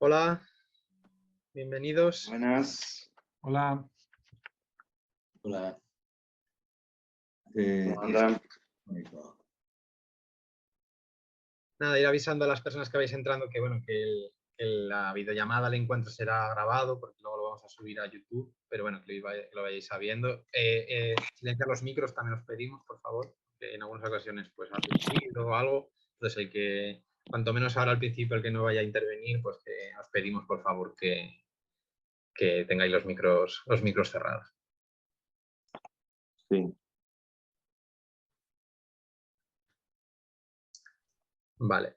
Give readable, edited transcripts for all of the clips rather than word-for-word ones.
Hola, bienvenidos. Buenas. Hola. Hola. ¿Cómo andan? Nada, ir avisando a las personas que vais entrando que, bueno, que la videollamada, el encuentro será grabado, porque luego lo vamos a subir a YouTube, pero bueno, que lo vayáis sabiendo. Silenciar los micros también os pedimos, por favor, que en algunas ocasiones pues hace un ruido o algo. Entonces cuanto menos ahora al principio el que no vaya a intervenir, pues que os pedimos, por favor, que tengáis los micros cerrados. Sí. Vale.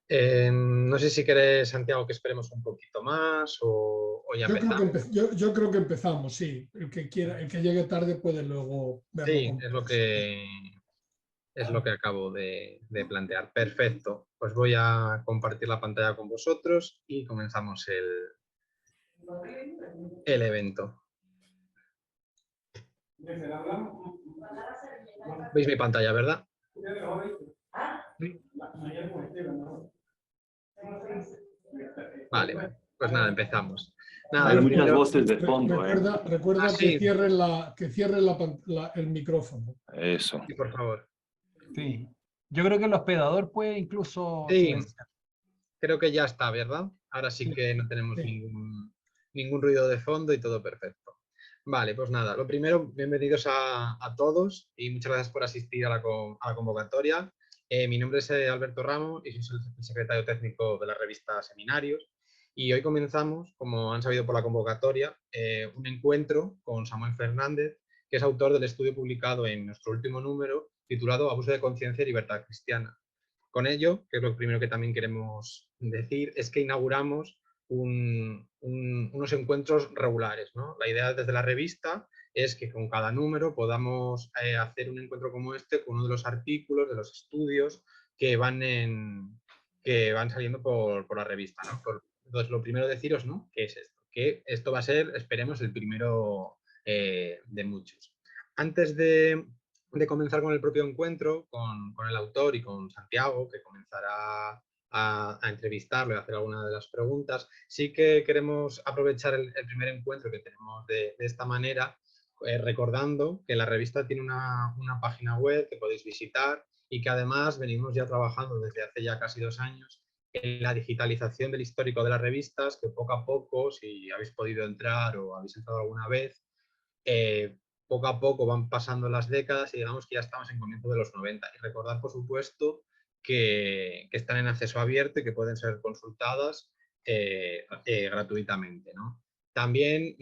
No sé si querés, Santiago, que esperemos un poquito más o ya empezamos. Yo creo que empezamos, sí. El que quiera, el que llegue tarde puede luego verlo. Sí, es lo que acabo de plantear. Perfecto. Pues voy a compartir la pantalla con vosotros y comenzamos el evento. ¿Veis mi pantalla, verdad? Vale, pues nada, empezamos. Nada, Hay muchas voces de fondo. Recuerda sí. que cierren el micrófono. Eso. Sí, por favor. Sí. Yo creo que el hospedador puede incluso Sí, silenciar. creo que ya está, ¿verdad? Ahora sí que no tenemos ningún ruido de fondo y todo perfecto. Vale, pues nada, lo primero, bienvenidos a todos y muchas gracias por asistir a la convocatoria. Mi nombre es Alberto Ramos y soy el secretario técnico de la revista Seminarios. Y hoy comenzamos, como han sabido por la convocatoria, un encuentro con Samuel Fernández, que es autor del estudio publicado en nuestro último número, titulado Abuso de conciencia y libertad cristiana. Con ello, que es lo primero que también queremos decir, es que inauguramos unos encuentros regulares, ¿no? La idea desde la revista es que con cada número podamos hacer un encuentro como este con uno de los artículos, de los estudios que van saliendo por la revista, ¿no? Entonces, lo primero deciros, ¿no? ¿Qué es esto? Que esto va a ser, esperemos, el primero de muchos. Antes de comenzar con el propio encuentro, con el autor y con Santiago, que comenzará a entrevistarlo y a hacer alguna de las preguntas, sí que queremos aprovechar el primer encuentro que tenemos de esta manera, recordando que la revista tiene una página web que podéis visitar y que además venimos ya trabajando desde hace ya casi 2 años en la digitalización del histórico de las revistas, que poco a poco, si habéis podido entrar o habéis entrado alguna vez, poco a poco van pasando las décadas y digamos que ya estamos en comienzo de los 90. Y recordar, por supuesto, que están en acceso abierto y que pueden ser consultadas gratuitamente, ¿no? También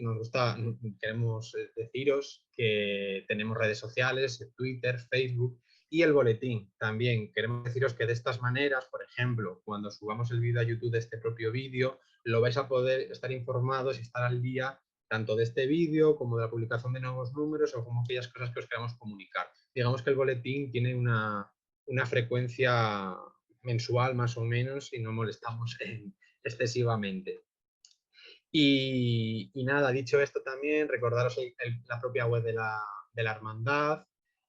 queremos deciros que tenemos redes sociales, Twitter, Facebook y el boletín. También queremos deciros que de estas maneras, por ejemplo, cuando subamos el vídeo a YouTube de este propio vídeo, lo vais a poder estar informados y estar al día tanto de este vídeo como de la publicación de nuevos números o como aquellas cosas que os queramos comunicar. Digamos que el boletín tiene una frecuencia mensual más o menos y no molestamos excesivamente. Y nada, dicho esto también, recordaros la propia web de la hermandad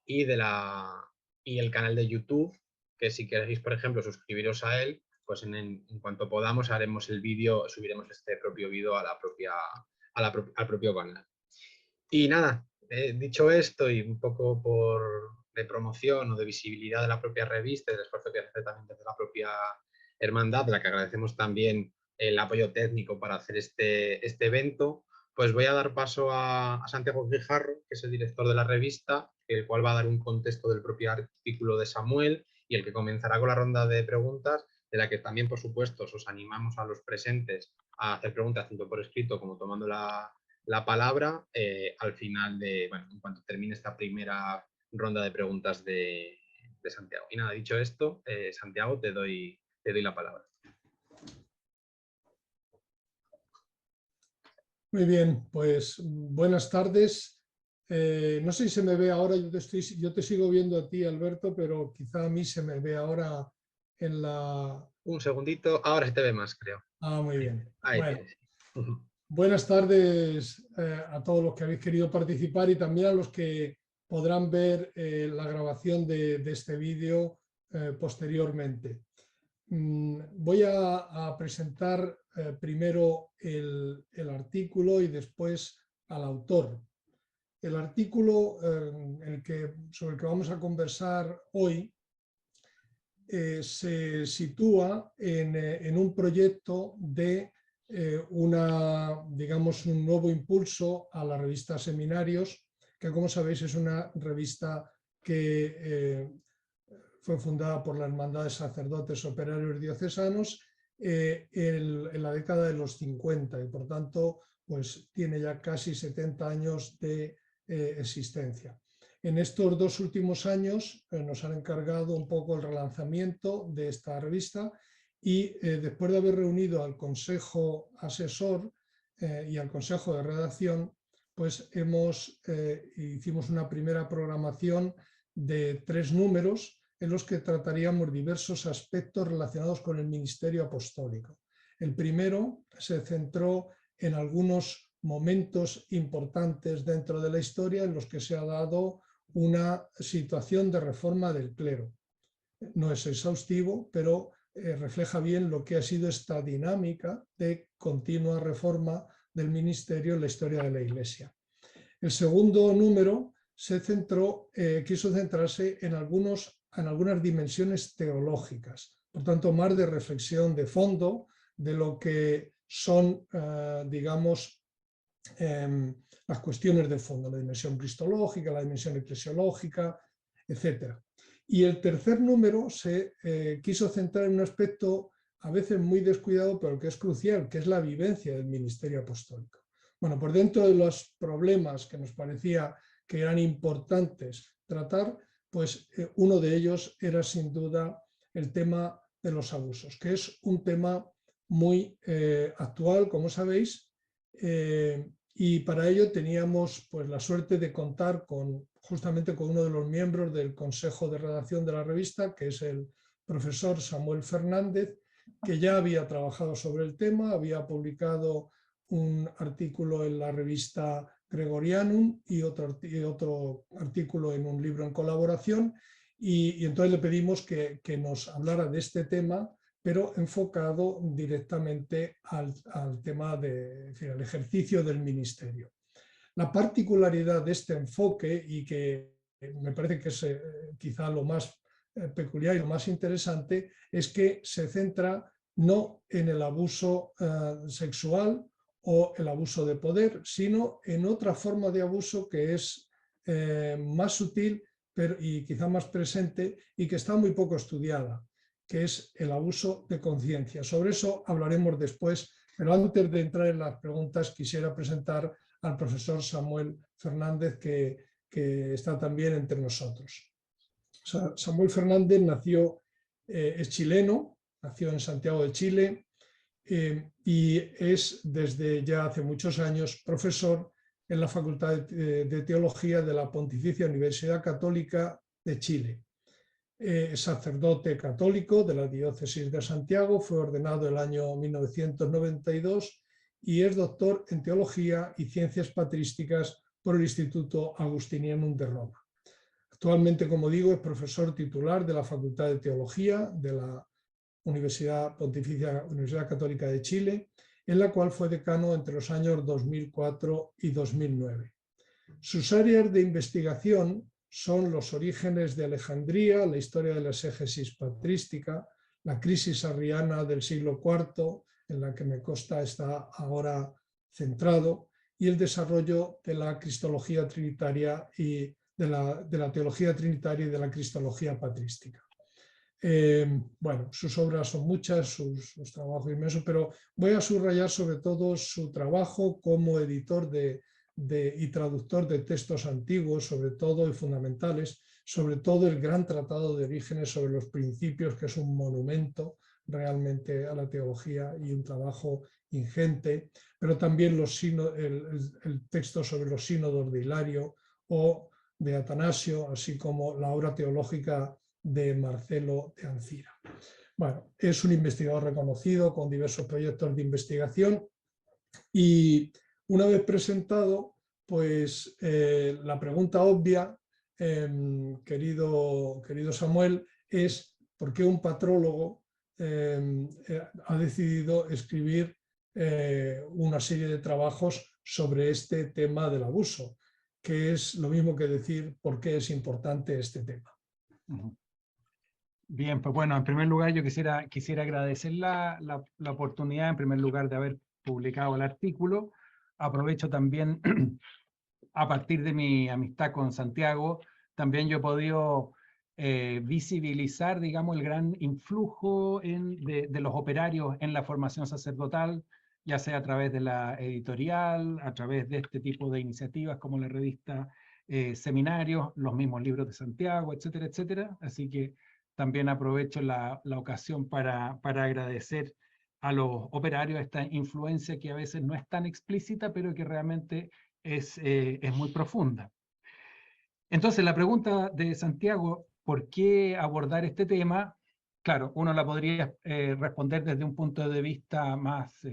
y el canal de YouTube, que si queréis, por ejemplo, suscribiros a él, pues en cuanto podamos haremos el vídeo, subiremos este propio vídeo al propio canal. Y nada, dicho esto y un poco de promoción o de visibilidad de la propia revista y del esfuerzo que hace también desde la propia hermandad, de la que agradecemos también el apoyo técnico para hacer este evento, pues voy a dar paso a Santiago Guijarro, que es el director de la revista, el cual va a dar un contexto del propio artículo de Samuel y el que comenzará con la ronda de preguntas, de la que también, por supuesto, os animamos a los presentes a hacer preguntas tanto por escrito como tomando la palabra al final en cuanto termine esta primera ronda de preguntas de Santiago. Y nada, dicho esto, Santiago, te doy la palabra. Muy bien, pues buenas tardes. No sé si se me ve ahora, yo te sigo viendo a ti, Alberto, pero quizá a mí se me ve ahora en la... Un segundito, ahora se te ve más, creo. Ah, muy bien. Ahí Bueno, tienes. buenas tardes a todos los que habéis querido participar y también a los que podrán ver la grabación de este vídeo posteriormente. voy a presentar primero el artículo y después al autor. El artículo sobre el que vamos a conversar hoy se sitúa en un proyecto de digamos, un nuevo impulso a la revista Seminarios, que como sabéis es una revista que fue fundada por la Hermandad de Sacerdotes Operarios Diocesanos en la década de los 50 y por tanto pues tiene ya casi 70 años de existencia. En estos 2 últimos años nos han encargado un poco el relanzamiento de esta revista y después de haber reunido al Consejo Asesor y al Consejo de Redacción, pues hicimos una primera programación de 3 números en los que trataríamos diversos aspectos relacionados con el ministerio apostólico. El primero se centró en algunos momentos importantes dentro de la historia en los que se ha dado una situación de reforma del clero. No es exhaustivo, pero refleja bien lo que ha sido esta dinámica de continua reforma del ministerio en la historia de la Iglesia. El segundo número quiso centrarse en algunas dimensiones teológicas, por tanto más de reflexión de fondo de lo que son, digamos, las cuestiones de fondo, la dimensión cristológica, la dimensión eclesiológica, etc. Y el tercer número se quiso centrar en un aspecto a veces muy descuidado, pero que es crucial, que es la vivencia del ministerio apostólico. Bueno, por dentro de los problemas que nos parecía que eran importantes tratar, pues uno de ellos era sin duda el tema de los abusos, que es un tema muy actual, como sabéis, y para ello teníamos pues, la suerte de contar justamente con uno de los miembros del Consejo de Redacción de la revista, que es el profesor Samuel Fernández, que ya había trabajado sobre el tema, había publicado un artículo en la revista Gregorianum y otro artículo en un libro en colaboración, y entonces le pedimos que nos hablara de este tema, pero enfocado directamente al tema al ejercicio del ministerio. La particularidad de este enfoque, y que me parece que es quizá lo más peculiar y lo más interesante, es que se centra no en el abuso sexual o el abuso de poder, sino en otra forma de abuso que es más sutil y quizá más presente y que está muy poco estudiada, que es el abuso de conciencia. Sobre eso hablaremos después, pero antes de entrar en las preguntas quisiera presentar al profesor Samuel Fernández, que está también entre nosotros. Samuel Fernández es chileno, nació en Santiago de Chile y es desde ya hace muchos años profesor en la Facultad de Teología de la Pontificia Universidad Católica de Chile. Sacerdote católico de la diócesis de Santiago, fue ordenado el año 1992 y es doctor en Teología y Ciencias Patrísticas por el Instituto Agustinianum de Roma. Actualmente, como digo, es profesor titular de la Facultad de Teología de la Universidad Pontificia Universidad Católica de Chile, en la cual fue decano entre los años 2004 y 2009. Sus áreas de investigación son los orígenes de Alejandría, la historia de la exégesis patrística, la crisis arriana del siglo IV, en la que me consta está ahora centrado, y el desarrollo de la cristología trinitaria y de la teología trinitaria y de la cristología patrística. Bueno, sus obras son muchas, sus trabajos inmensos, pero voy a subrayar sobre todo su trabajo como editor y traductor de textos antiguos, sobre todo y fundamentales, sobre todo el gran tratado de Orígenes sobre los principios, que es un monumento realmente a la teología y un trabajo ingente, pero también el texto sobre los sínodos de Hilario o de Atanasio, así como la obra teológica de Marcelo de Ancira. Bueno, es un investigador reconocido con diversos proyectos de investigación y una vez presentado, pues la pregunta obvia, querido Samuel, es ¿por qué un patrólogo ha decidido escribir una serie de trabajos sobre este tema del abuso, que es lo mismo que decir por qué es importante este tema. Bien, pues bueno, en primer lugar yo quisiera agradecer la oportunidad, en primer lugar, de haber publicado el artículo. Aprovecho también, a partir de mi amistad con Santiago, también yo he podido visibilizar, digamos, el gran influjo de los operarios en la formación sacerdotal, ya sea a través de la editorial, a través de este tipo de iniciativas como la revista Seminarios, los mismos libros de Santiago, etcétera, etcétera. Así que también aprovecho la ocasión para agradecer a los operarios esta influencia que a veces no es tan explícita, pero que realmente es muy profunda. Entonces, la pregunta de Santiago, ¿por qué abordar este tema? Claro, uno la podría responder desde un punto de vista más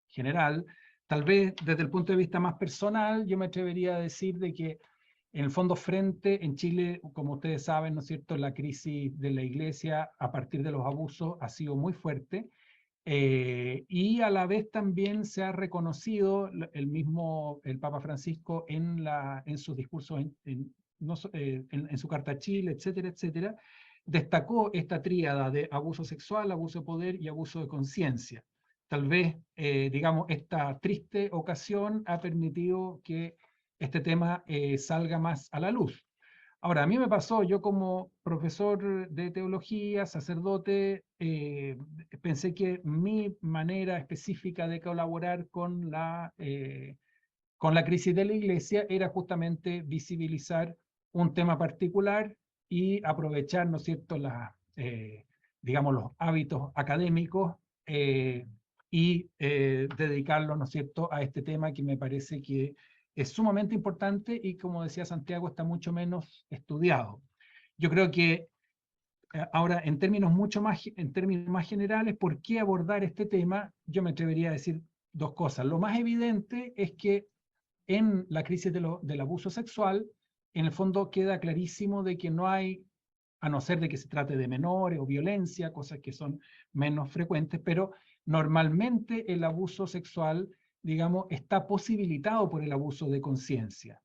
general. Tal vez desde el punto de vista más personal, yo me atrevería a decir de que en el fondo frente en Chile, como ustedes saben, ¿no es cierto?, la crisis de la Iglesia a partir de los abusos ha sido muy fuerte. Y a la vez también se ha reconocido el Papa Francisco en sus discursos, en su carta a Chile, etcétera, etcétera, destacó esta tríada de abuso sexual, abuso de poder y abuso de conciencia. Tal vez, digamos, esta triste ocasión ha permitido que este tema salga más a la luz. Ahora, a mí me pasó, yo como profesor de teología, sacerdote, pensé que mi manera específica de colaborar con la crisis de la Iglesia era justamente visibilizar un tema particular y aprovechar, ¿no es cierto?, digamos, los hábitos académicos y dedicarlo, ¿no es cierto?, a este tema que me parece que es sumamente importante y, como decía Santiago, está mucho menos estudiado. Yo creo que ahora, en términos más generales, ¿por qué abordar este tema? Yo me atrevería a decir dos cosas. Lo más evidente es que en la crisis del abuso sexual, en el fondo queda clarísimo de que no hay, a no ser de que se trate de menores o violencia, cosas que son menos frecuentes, pero normalmente el abuso sexual, digamos, está posibilitado por el abuso de conciencia,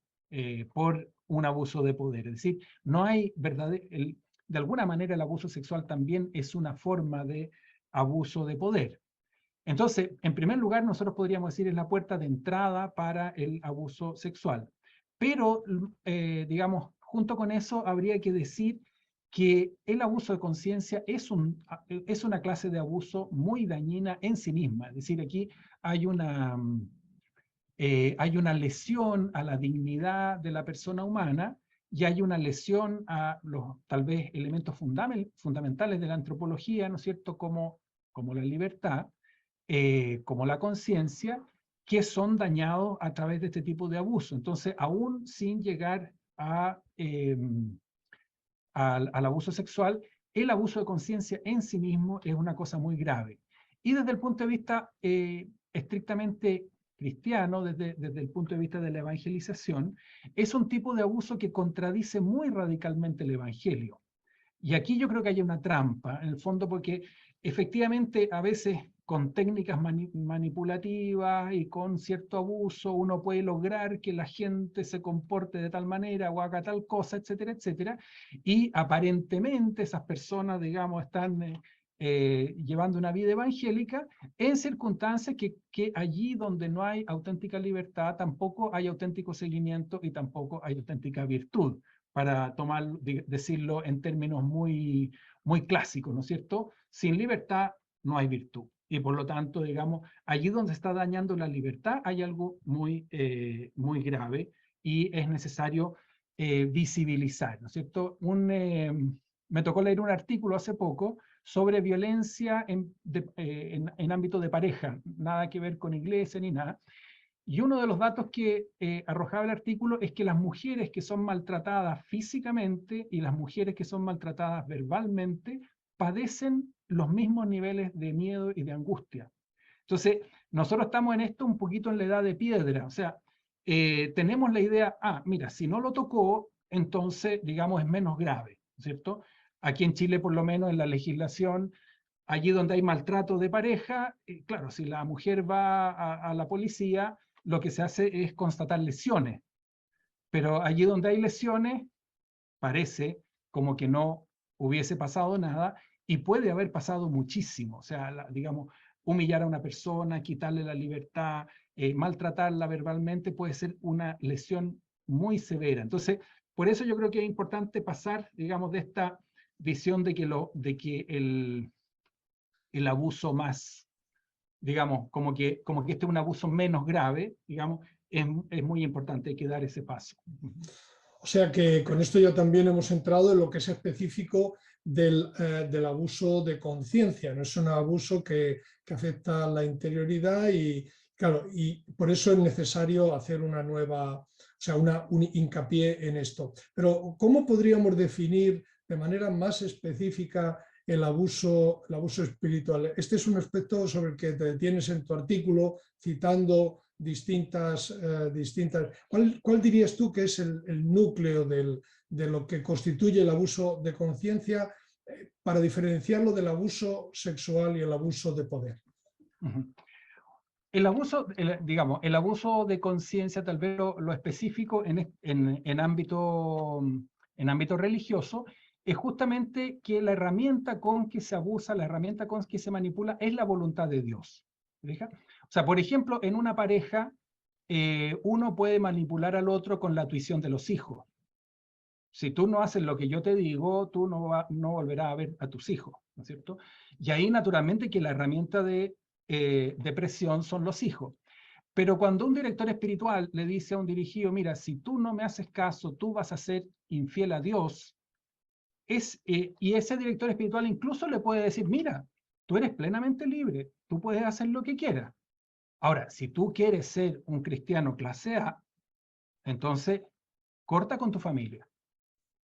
por un abuso de poder. Es decir, no hay de alguna manera el abuso sexual también es una forma de abuso de poder. Entonces, en primer lugar, nosotros podríamos decir es la puerta de entrada para el abuso sexual. Pero, digamos, junto con eso habría que decir que el abuso de conciencia es una clase de abuso muy dañina en sí misma. Es decir, aquí hay una lesión a la dignidad de la persona humana y hay una lesión a los, tal vez, elementos fundamentales de la antropología, ¿no es cierto?, como la libertad, como la conciencia, que son dañados a través de este tipo de abuso. Entonces, aún sin llegar al abuso sexual, el abuso de conciencia en sí mismo es una cosa muy grave. Y desde el punto de vista estrictamente cristiano, desde el punto de vista de la evangelización, es un tipo de abuso que contradice muy radicalmente el evangelio. Y aquí yo creo que hay una trampa, en el fondo, porque efectivamente a veces con técnicas manipulativas y con cierto abuso uno puede lograr que la gente se comporte de tal manera o haga tal cosa, etcétera, etcétera, y aparentemente esas personas, digamos, están llevando una vida evangélica en circunstancias que allí donde no hay auténtica libertad tampoco hay auténtico seguimiento y tampoco hay auténtica virtud, para decirlo en términos muy, muy clásicos, ¿no es cierto? Sin libertad no hay virtud. Y por lo tanto, digamos, allí donde está dañando la libertad hay algo muy, muy grave y es necesario visibilizar, ¿no es cierto? Me tocó leer un artículo hace poco sobre violencia en ámbito de pareja, nada que ver con iglesia ni nada. Y uno de los datos que arrojaba el artículo es que las mujeres que son maltratadas físicamente y las mujeres que son maltratadas verbalmente padecen los mismos niveles de miedo y de angustia. Entonces, nosotros estamos en esto un poquito en la edad de piedra, o sea, tenemos la idea, mira, si no lo tocó, entonces, digamos, es menos grave, ¿cierto? Aquí en Chile, por lo menos, en la legislación allí donde hay maltrato de pareja, claro, si la mujer va a la policía, lo que se hace es constatar lesiones. Pero allí donde hay lesiones, parece como que no hubiese pasado nada y puede haber pasado muchísimo. O sea, digamos, humillar a una persona, quitarle la libertad, maltratarla verbalmente puede ser una lesión muy severa. Entonces, por eso yo creo que es importante pasar, digamos, de esta visión de que el abuso más, digamos, como que este es un abuso menos grave, digamos, es muy importante, hay que dar ese paso. O sea que con esto ya también hemos entrado en lo que es específico del abuso de conciencia. No es un abuso que afecta a la interioridad y, claro, y por eso es necesario hacer una nueva, o sea, un hincapié en esto. Pero ¿cómo podríamos definir de manera más específica el abuso espiritual? Este es un aspecto sobre el que te detienes en tu artículo citando distintas. ¿Cuál dirías tú que es el núcleo de lo que constituye el abuso de conciencia para diferenciarlo del abuso sexual y el abuso de poder? El abuso, digamos, el abuso de conciencia, tal vez lo específico en ámbito religioso, es justamente que la herramienta con que se abusa, la herramienta con que se manipula, es la voluntad de Dios. ¿Deja? O sea, por ejemplo, en una pareja, uno puede manipular al otro con la tuición de los hijos. Si tú no haces lo que yo te digo, tú no volverás a ver a tus hijos, ¿no es cierto? Y ahí, naturalmente, que la herramienta de presión son los hijos. Pero cuando un director espiritual le dice a un dirigido, mira, si tú no me haces caso, tú vas a ser infiel a Dios, y ese director espiritual incluso le puede decir, mira, tú eres plenamente libre, tú puedes hacer lo que quieras. Ahora, si tú quieres ser un cristiano clase A, entonces corta con tu familia.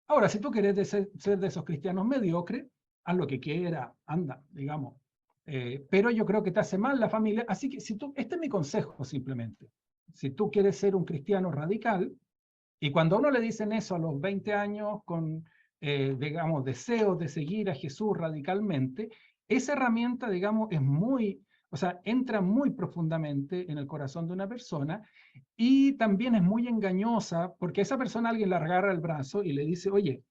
Ahora, si tú quieres ser de esos cristianos mediocres, haz lo que quieras, anda, digamos. Pero yo creo que te hace mal la familia, así que este es mi consejo simplemente. Si tú quieres ser un cristiano radical, y cuando a uno le dicen eso a los 20 años con, digamos, deseos de seguir a Jesús radicalmente, esa herramienta, digamos, es muy, o sea, entra muy profundamente en el corazón de una persona y también es muy engañosa porque a esa persona alguien le agarra el brazo y le dice, oye,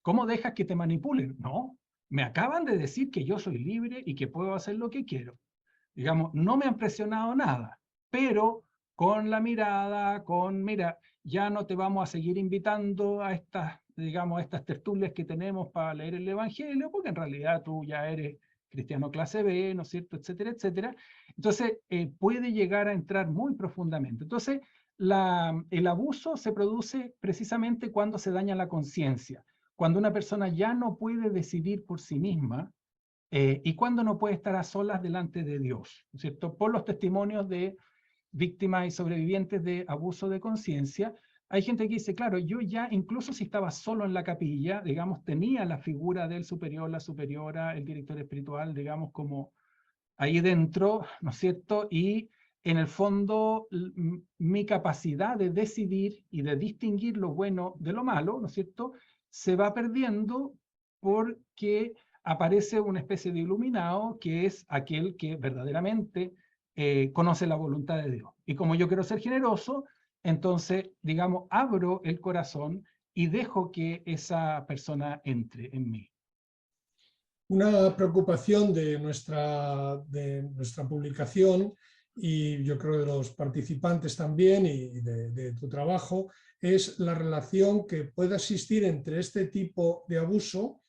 ¿cómo dejas que te manipulen? No, me acaban de decir que yo soy libre y que puedo hacer lo que quiero. Digamos, no me han presionado nada, pero con la mirada, mira, ya no te vamos a seguir invitando a estas, digamos, a estas tertulias que tenemos para leer el Evangelio, porque en realidad tú ya eres cristiano clase B, ¿no es cierto?, etcétera, etcétera. Entonces, puede llegar a entrar muy profundamente. Entonces, el abuso se produce precisamente cuando se daña la conciencia, cuando una persona ya no puede decidir por sí misma, y cuando no puede estar a solas delante de Dios, ¿no es cierto? Por los testimonios de víctimas y sobrevivientes de abuso de conciencia, hay gente que dice, claro, yo ya, incluso si estaba solo en la capilla, digamos, tenía la figura del superior, la superiora, el director espiritual, digamos, como ahí dentro, ¿no es cierto? Y en el fondo, mi capacidad de decidir y de distinguir lo bueno de lo malo, ¿no es cierto?, se va perdiendo porque aparece una especie de iluminado que es aquel que verdaderamente conoce la voluntad de Dios. Y como yo quiero ser generoso, entonces, digamos, abro el corazón y dejo que esa persona entre en mí. Una preocupación de nuestra publicación, y yo creo de los participantes también y de tu trabajo, es la relación que puede existir entre este tipo de abuso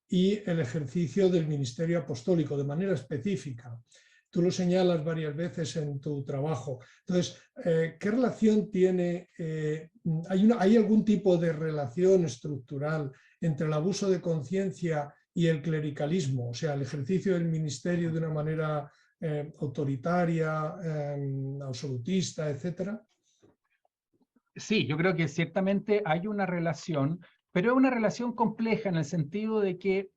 y el ejercicio del ministerio apostólico de manera específica. Tú lo señalas varias veces en tu trabajo. Entonces, ¿qué relación tiene? ¿Hay algún tipo de relación estructural entre el abuso de conciencia y el clericalismo? O sea, el ejercicio del ministerio de una manera autoritaria, absolutista, etcétera. Sí, yo creo que ciertamente hay una relación, pero es una relación compleja en el sentido de que,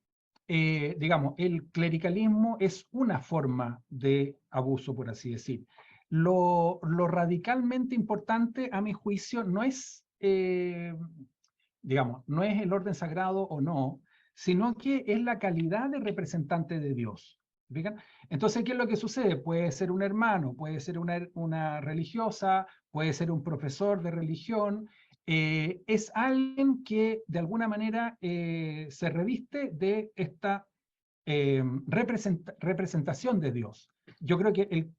digamos, el clericalismo es una forma de abuso, por así decir. Lo radicalmente importante, a mi juicio, no es, digamos, no es el orden sagrado o no, sino que es la calidad de representante de Dios. ¿Fijan? Entonces, ¿qué es lo que sucede? Puede ser un hermano, puede ser una religiosa, puede ser un profesor de religión, es alguien que de alguna manera se reviste de esta representación de Dios. Yo creo que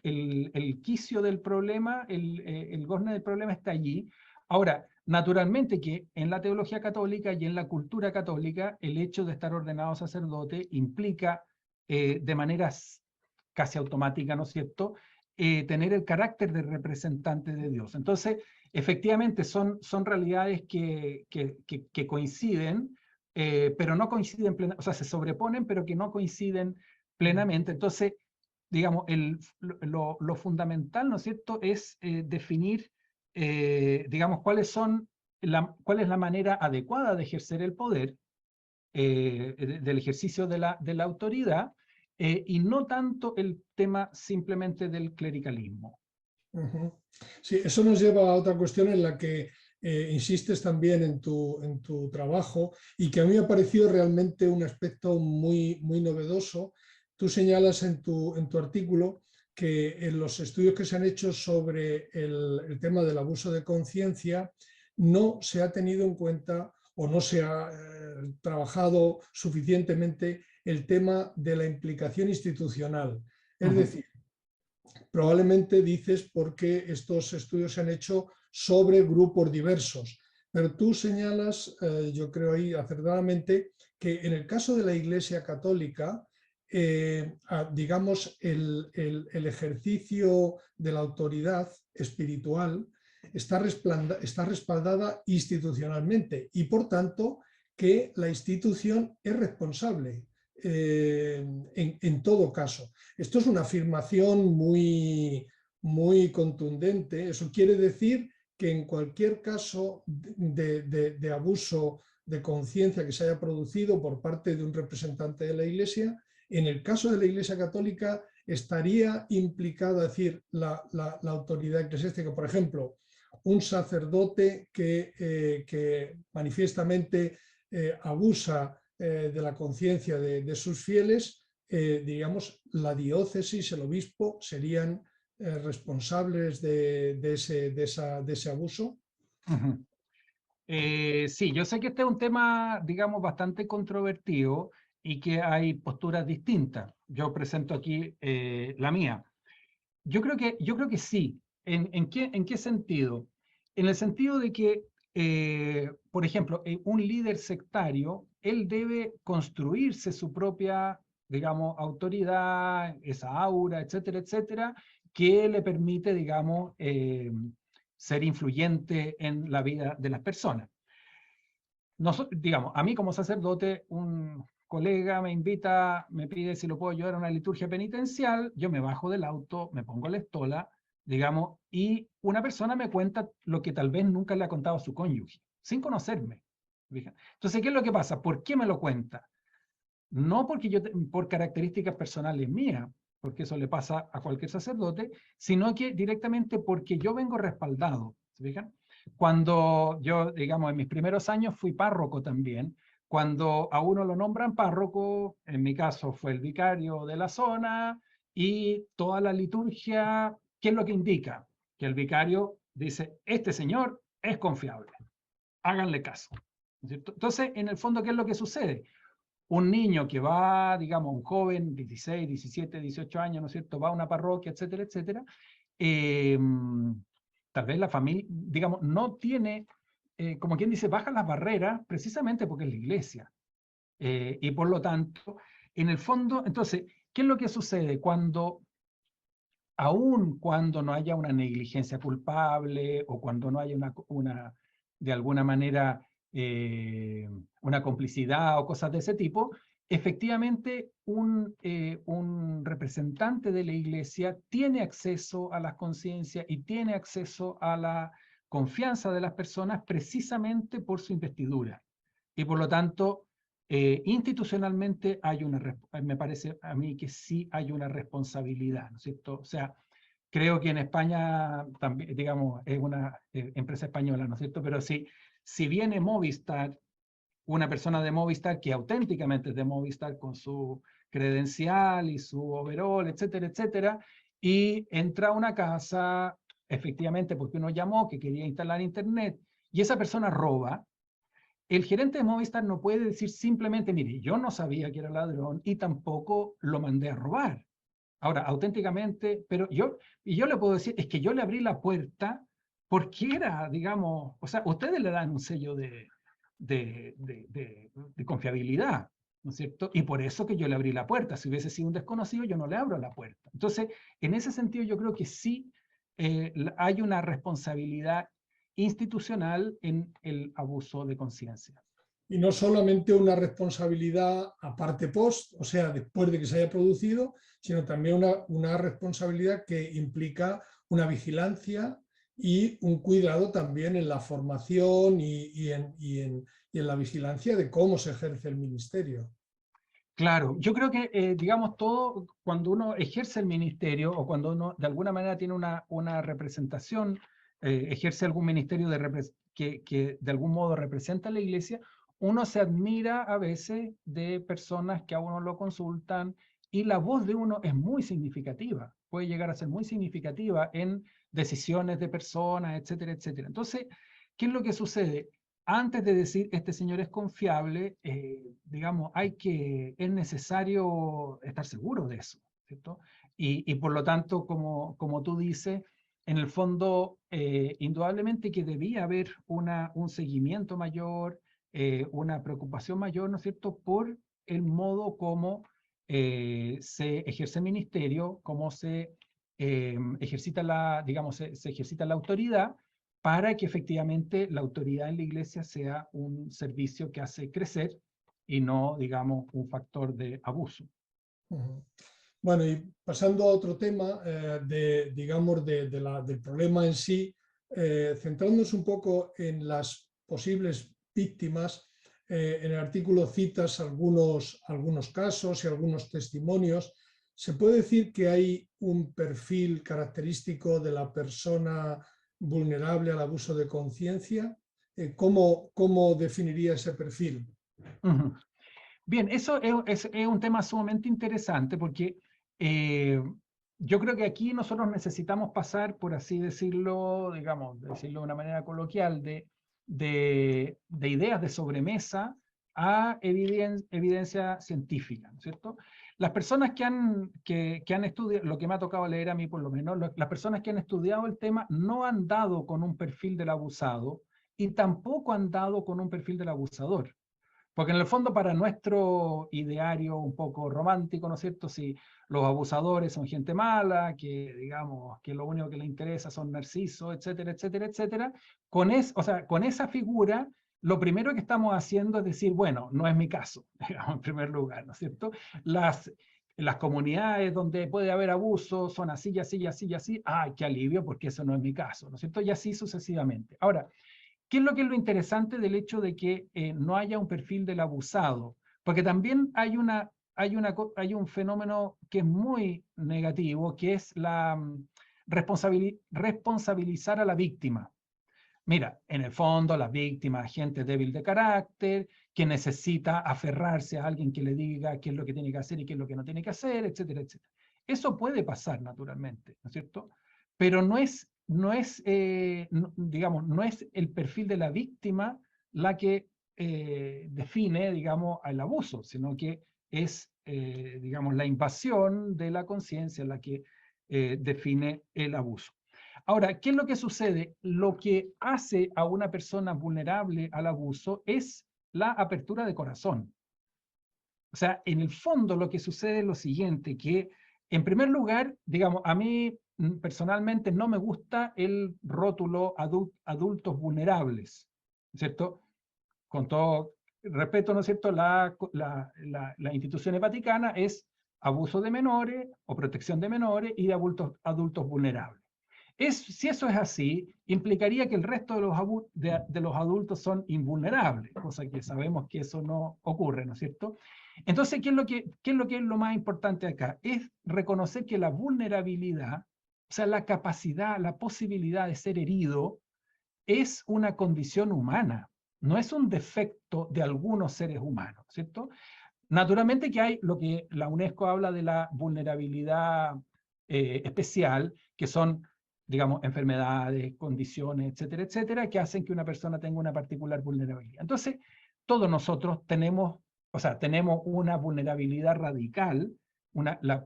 el quicio del problema, el gozne del problema está allí. Ahora, naturalmente que en la teología católica y en la cultura católica, el hecho de estar ordenado sacerdote implica de manera casi automática, ¿no es cierto?, tener el carácter de representante de Dios. Entonces, efectivamente, son realidades que coinciden, pero no coinciden plenamente, o sea, se sobreponen, pero que no coinciden plenamente. Entonces, digamos, lo fundamental, ¿no es cierto?, es definir, digamos, cuál es la manera adecuada de ejercer el poder, del ejercicio de la autoridad, y no tanto el tema simplemente del clericalismo. Sí, eso nos lleva a otra cuestión en la que insistes también en tu trabajo y que a mí me ha parecido realmente un aspecto muy, muy novedoso. Tú señalas en tu artículo que en los estudios que se han hecho sobre el tema del abuso de conciencia no se ha tenido en cuenta o no se ha trabajado suficientemente el tema de la implicación institucional. Es decir, probablemente dices porque estos estudios se han hecho sobre grupos diversos, pero tú señalas, yo creo ahí acertadamente, que en el caso de la Iglesia Católica, digamos, el ejercicio de la autoridad espiritual está respaldada institucionalmente y, por tanto, que la institución es responsable en todo caso. Esto es una afirmación muy, muy contundente. Eso quiere decir que en cualquier caso de abuso de conciencia que se haya producido por parte de un representante de la Iglesia, en el caso de la Iglesia Católica estaría implicada, es decir, la autoridad eclesiástica. Por ejemplo, un sacerdote que manifiestamente abusa de la conciencia de sus fieles, digamos, la diócesis, el obispo, serían responsables de ese abuso. Sí, yo sé que este es un tema, digamos, bastante controvertido y que hay posturas distintas. Yo presento aquí la mía. Yo creo que sí. ¿En qué sentido? En el sentido de que, por ejemplo, un líder sectario, él debe construirse su propia, digamos, autoridad, esa aura, etcétera, etcétera, que le permite, digamos, ser influyente en la vida de las personas. Digamos, a mí como sacerdote, un colega me invita, me pide si lo puedo ayudar a una liturgia penitencial, yo me bajo del auto, me pongo la estola, digamos, y una persona me cuenta lo que tal vez nunca le ha contado a su cónyuge, sin conocerme. Entonces, ¿qué es lo que pasa? ¿Por qué me lo cuenta? No porque por características personales mías, porque eso le pasa a cualquier sacerdote, sino que directamente porque yo vengo respaldado. ¿Se fijan? Cuando yo, digamos, en mis primeros años fui párroco también, cuando a uno lo nombran párroco, en mi caso fue el vicario de la zona, y toda la liturgia, ¿qué es lo que indica? Que el vicario dice, este señor es confiable, háganle caso. ¿Cierto? Entonces, en el fondo, ¿qué es lo que sucede? Un niño que va, digamos, un joven, 16, 17, 18 años, ¿no es cierto?, va a una parroquia, etcétera, etcétera, tal vez la familia, digamos, no tiene, como quien dice, baja las barreras precisamente porque es la iglesia. Y por lo tanto, en el fondo, entonces, ¿qué es lo que sucede aun cuando no haya una negligencia culpable o cuando no haya de alguna manera, una complicidad o cosas de ese tipo, efectivamente un representante de la iglesia tiene acceso a las conciencias y tiene acceso a la confianza de las personas precisamente por su investidura. Y por lo tanto, institucionalmente me parece a mí que sí hay una responsabilidad, ¿no es cierto? O sea, creo que en España también, digamos, es una empresa española, ¿no es cierto? Pero si viene Movistar una persona de Movistar que auténticamente es de Movistar con su credencial y su overall, etcétera, etcétera, y entra a una casa, efectivamente, porque uno llamó que quería instalar internet, y esa persona roba. El gerente de Movistar no puede decir simplemente, mire, yo no sabía que era ladrón y tampoco lo mandé a robar. Ahora, auténticamente, pero yo le puedo decir, es que yo le abrí la puerta porque era, digamos, o sea, ustedes le dan un sello de confiabilidad, ¿no es cierto? Y por eso que yo le abrí la puerta. Si hubiese sido un desconocido, yo no le abro la puerta. Entonces, en ese sentido, yo creo que sí hay una responsabilidad institucional en el abuso de conciencia. Y no solamente una responsabilidad aparte post, o sea, después de que se haya producido, sino también una responsabilidad que implica una vigilancia y un cuidado también en la formación y en la vigilancia de cómo se ejerce el ministerio. Claro, yo creo que, digamos, todo, cuando uno ejerce el ministerio o cuando uno de alguna manera tiene una representación, ejerce algún ministerio que de algún modo representa a la iglesia, uno se admira a veces de personas que a uno lo consultan y la voz de uno es muy significativa, puede llegar a ser muy significativa en decisiones de personas, etcétera, etcétera. Entonces, ¿qué es lo que sucede? Antes de decir este señor es confiable, digamos, es necesario estar seguro de eso, ¿cierto? Y por lo tanto, como tú dices, en el fondo, indudablemente que debía haber un seguimiento mayor, una preocupación mayor, ¿no es cierto?, por el modo como se ejerce el ministerio, cómo se ejercita digamos, se ejercita la autoridad, para que efectivamente la autoridad en la iglesia sea un servicio que hace crecer y no, digamos, un factor de abuso. Bueno, y pasando a otro tema, digamos, del problema en sí, centrándonos un poco en las posibles víctimas, en el artículo citas algunos casos y algunos testimonios. ¿Se puede decir que hay un perfil característico de la persona vulnerable al abuso de conciencia? ¿Cómo definiría ese perfil? Bien, eso es un tema sumamente interesante porque yo creo que aquí nosotros necesitamos pasar, por así decirlo, digamos, decirlo de una manera coloquial, de ideas de sobremesa a evidencia científica, ¿no es cierto? Las personas que han estudiado, lo que me ha tocado leer a mí por lo menos, las personas que han estudiado el tema no han dado con un perfil del abusado y tampoco han dado con un perfil del abusador. Porque en el fondo para nuestro ideario un poco romántico, ¿no es cierto? Si los abusadores son gente mala, que digamos que lo único que le interesa son narcisos, etcétera, etcétera, etcétera, con esa figura, lo primero que estamos haciendo es decir, bueno, no es mi caso, digamos, en primer lugar, ¿no es cierto? Las comunidades donde puede haber abuso son así, y así, y así, y así, ¡ay, qué alivio! Porque eso no es mi caso, ¿no es cierto? Y así sucesivamente. Ahora, ¿qué es lo interesante del hecho de que no haya un perfil del abusado? Porque también hay un fenómeno que es muy negativo, que es responsabilizar a la víctima. Mira, en el fondo la víctima es gente débil de carácter, que necesita aferrarse a alguien que le diga qué es lo que tiene que hacer y qué es lo que no tiene que hacer, etcétera, etcétera. Eso puede pasar naturalmente, ¿no es cierto? Pero no es el perfil de la víctima la que define, digamos, el abuso, sino que es, digamos, la invasión de la conciencia la que define el abuso. Ahora, ¿qué es lo que sucede? Lo que hace a una persona vulnerable al abuso es la apertura de corazón. O sea, en el fondo lo que sucede es lo siguiente, que en primer lugar, digamos, a mí personalmente no me gusta el rótulo adultos vulnerables, ¿cierto? Con todo respeto, ¿no es cierto? La institución vaticana es abuso de menores o protección de menores y de adultos vulnerables. Si eso es así, implicaría que el resto de los adultos son invulnerables, cosa que sabemos que eso no ocurre, ¿no es cierto? Entonces, ¿qué es lo más importante acá? Es reconocer que la vulnerabilidad, o sea, la capacidad, la posibilidad de ser herido, es una condición humana. no es un defecto de algunos seres humanos, ¿cierto? Naturalmente que hay lo que la UNESCO habla de la vulnerabilidad especial, que son, digamos, enfermedades, condiciones, etcétera, etcétera, que hacen que una persona tenga una particular vulnerabilidad. Entonces, todos nosotros tenemos, o sea, tenemos una vulnerabilidad radical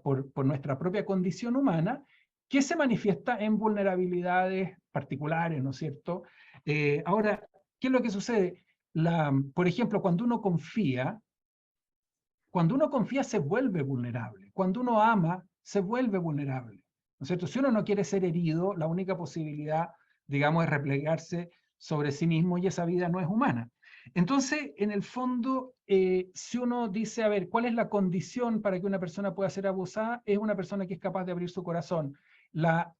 por nuestra propia condición humana, que se manifiesta en vulnerabilidades particulares, ¿no es cierto? Ahora, ¿qué es lo que sucede? Por ejemplo, cuando uno confía se vuelve vulnerable. Cuando uno ama, se vuelve vulnerable. ¿No es cierto? Si uno no quiere ser herido, la única posibilidad, digamos, es replegarse sobre sí mismo y esa vida no es humana. Entonces, en el fondo, si uno dice, a ver, ¿cuál es la condición para que una persona pueda ser abusada? Es una persona que es capaz de abrir su corazón. La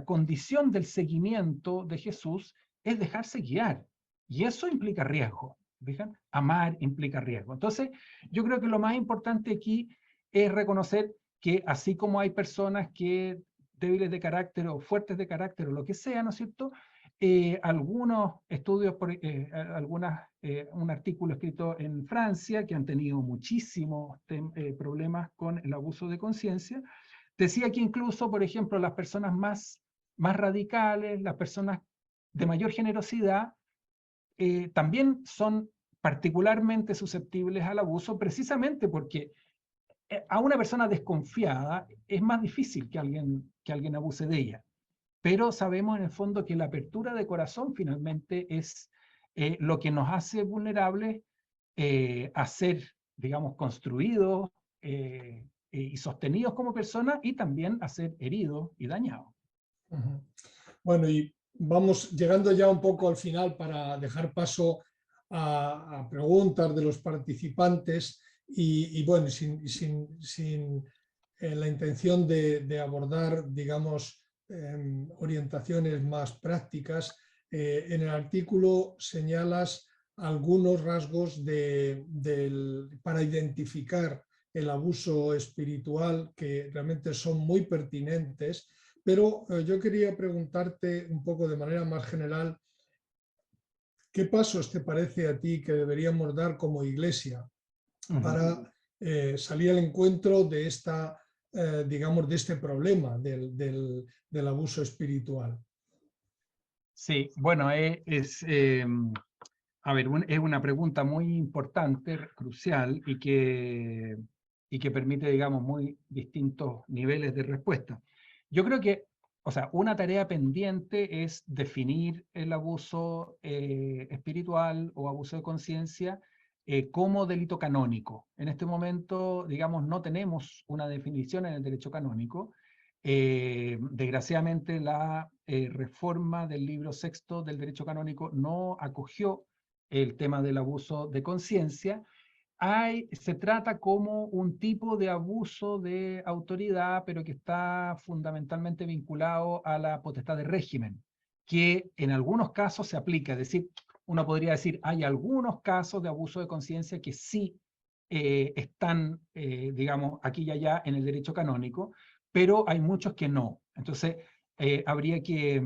condición del seguimiento de Jesús es dejarse guiar. Y eso implica riesgo. ¿Fijan? Amar implica riesgo. Entonces, yo creo que lo más importante aquí es reconocer que así como hay personas que débiles de carácter o fuertes de carácter o lo que sea, ¿no es cierto? Algunos estudios, un artículo escrito en Francia que han tenido muchísimos problemas con el abuso de conciencia, decía que incluso, por ejemplo, las personas más radicales, las personas de mayor generosidad, también son particularmente susceptibles al abuso, precisamente porque a una persona desconfiada es más difícil que alguien abuse de ella. Pero sabemos en el fondo que la apertura de corazón finalmente es lo que nos hace vulnerables a ser, digamos, construidos y sostenidos como personas y también a ser heridos y dañados. Bueno, y vamos llegando ya un poco al final para dejar paso a preguntas de los participantes y bueno, sin la intención de abordar, digamos, orientaciones más prácticas. En el artículo señalas algunos rasgos para identificar el abuso espiritual que realmente son muy pertinentes, pero yo quería preguntarte un poco de manera más general, ¿qué pasos te parece a ti que deberíamos dar como Iglesia para salir al encuentro de digamos, de este problema del abuso espiritual? Sí, bueno, es una pregunta muy importante, crucial, y que permite, digamos, muy distintos niveles de respuesta. Yo creo que, o sea, una tarea pendiente es definir el abuso espiritual o abuso de conciencia como delito canónico. En este momento, digamos, no tenemos una definición en el derecho canónico. Desgraciadamente, la reforma del libro sexto del derecho canónico no acogió el tema del abuso de conciencia. Se trata como un tipo de abuso de autoridad, pero que está fundamentalmente vinculado a la potestad de régimen, que en algunos casos se aplica. Es decir, uno podría decir, hay algunos casos de abuso de conciencia que sí están, digamos, aquí y allá en el derecho canónico, pero hay muchos que no. Entonces, habría que...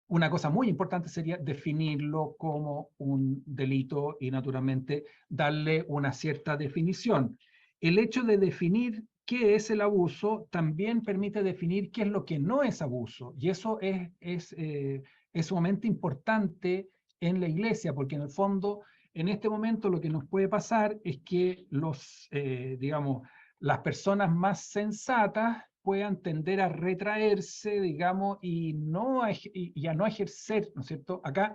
una cosa muy importante sería definirlo como un delito y naturalmente darle una cierta definición. El hecho de definir qué es el abuso también permite definir qué es lo que no es abuso. Y eso es sumamente importante en la Iglesia, porque en el fondo, en este momento lo que nos puede pasar es que digamos, las personas más sensatas puedan tender a retraerse, digamos, y a no ejercer, ¿no es cierto? Acá,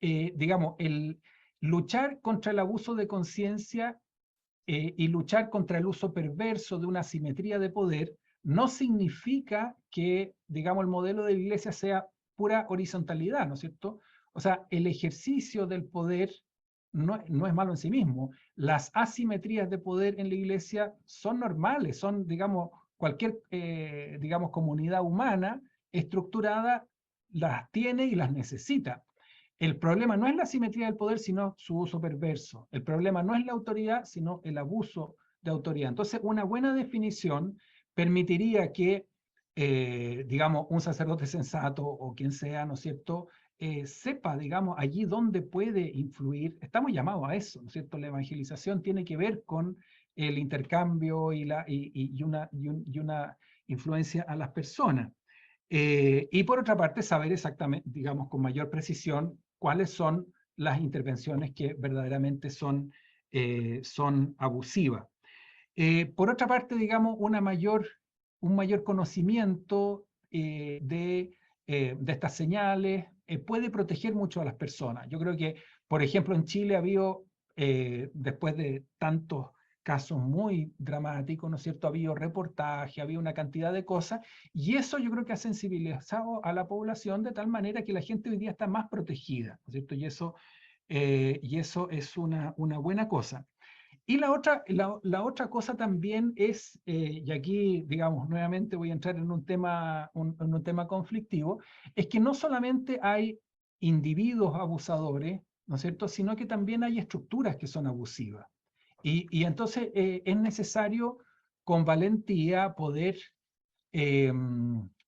digamos, el luchar contra el abuso de conciencia y luchar contra el uso perverso de una asimetría de poder no significa que, digamos, el modelo de la Iglesia sea pura horizontalidad, ¿no es cierto? O sea, el ejercicio del poder no es malo en sí mismo. Las asimetrías de poder en la Iglesia son normales, son, digamos, cualquier, digamos, comunidad humana estructurada las tiene y las necesita. El problema no es la asimetría del poder, sino su uso perverso. El problema no es la autoridad, sino el abuso de autoridad. Entonces, una buena definición permitiría que, digamos, un sacerdote sensato o quien sea, ¿no es cierto?, sepa, digamos, allí dónde puede influir. Estamos llamados a eso, ¿no es cierto? La evangelización tiene que ver con el intercambio y una influencia a las personas. Y por otra parte, saber exactamente, digamos, con mayor precisión, cuáles son las intervenciones que verdaderamente son abusivas. Por otra parte, digamos, un mayor conocimiento de estas señales puede proteger mucho a las personas. Yo creo que, por ejemplo, en Chile ha habido, después de tantos casos muy dramáticos, ¿no es cierto?, ha habido reportaje, ha habido una cantidad de cosas, y eso yo creo que ha sensibilizado a la población de tal manera que la gente hoy día está más protegida, ¿no es cierto? Y eso es una buena cosa. Y la otra cosa también es, y aquí, digamos, nuevamente voy a entrar en un tema conflictivo, es que no solamente hay individuos abusadores, ¿no es cierto?, sino que también hay estructuras que son abusivas. Y entonces es necesario con valentía poder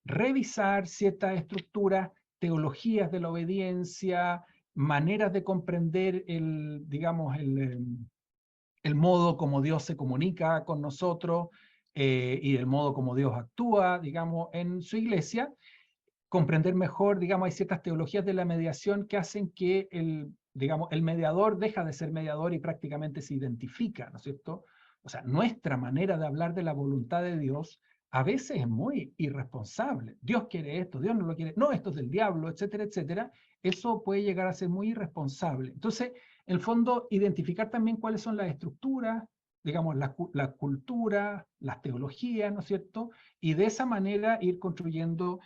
revisar ciertas estructuras, teologías de la obediencia, maneras de comprender digamos, el modo como Dios se comunica con nosotros y el modo como Dios actúa, digamos, en su iglesia, comprender mejor, digamos, hay ciertas teologías de la mediación que hacen que digamos, el mediador deja de ser mediador y prácticamente se identifica, ¿no es cierto? O sea, nuestra manera de hablar de la voluntad de Dios a veces es muy irresponsable. Dios quiere esto, Dios no lo quiere, no, esto es del diablo, etcétera, etcétera. Eso puede llegar a ser muy irresponsable. Entonces, en el fondo, identificar también cuáles son las estructuras, digamos, la cultura, las teologías, ¿no es cierto? Y de esa manera ir construyendo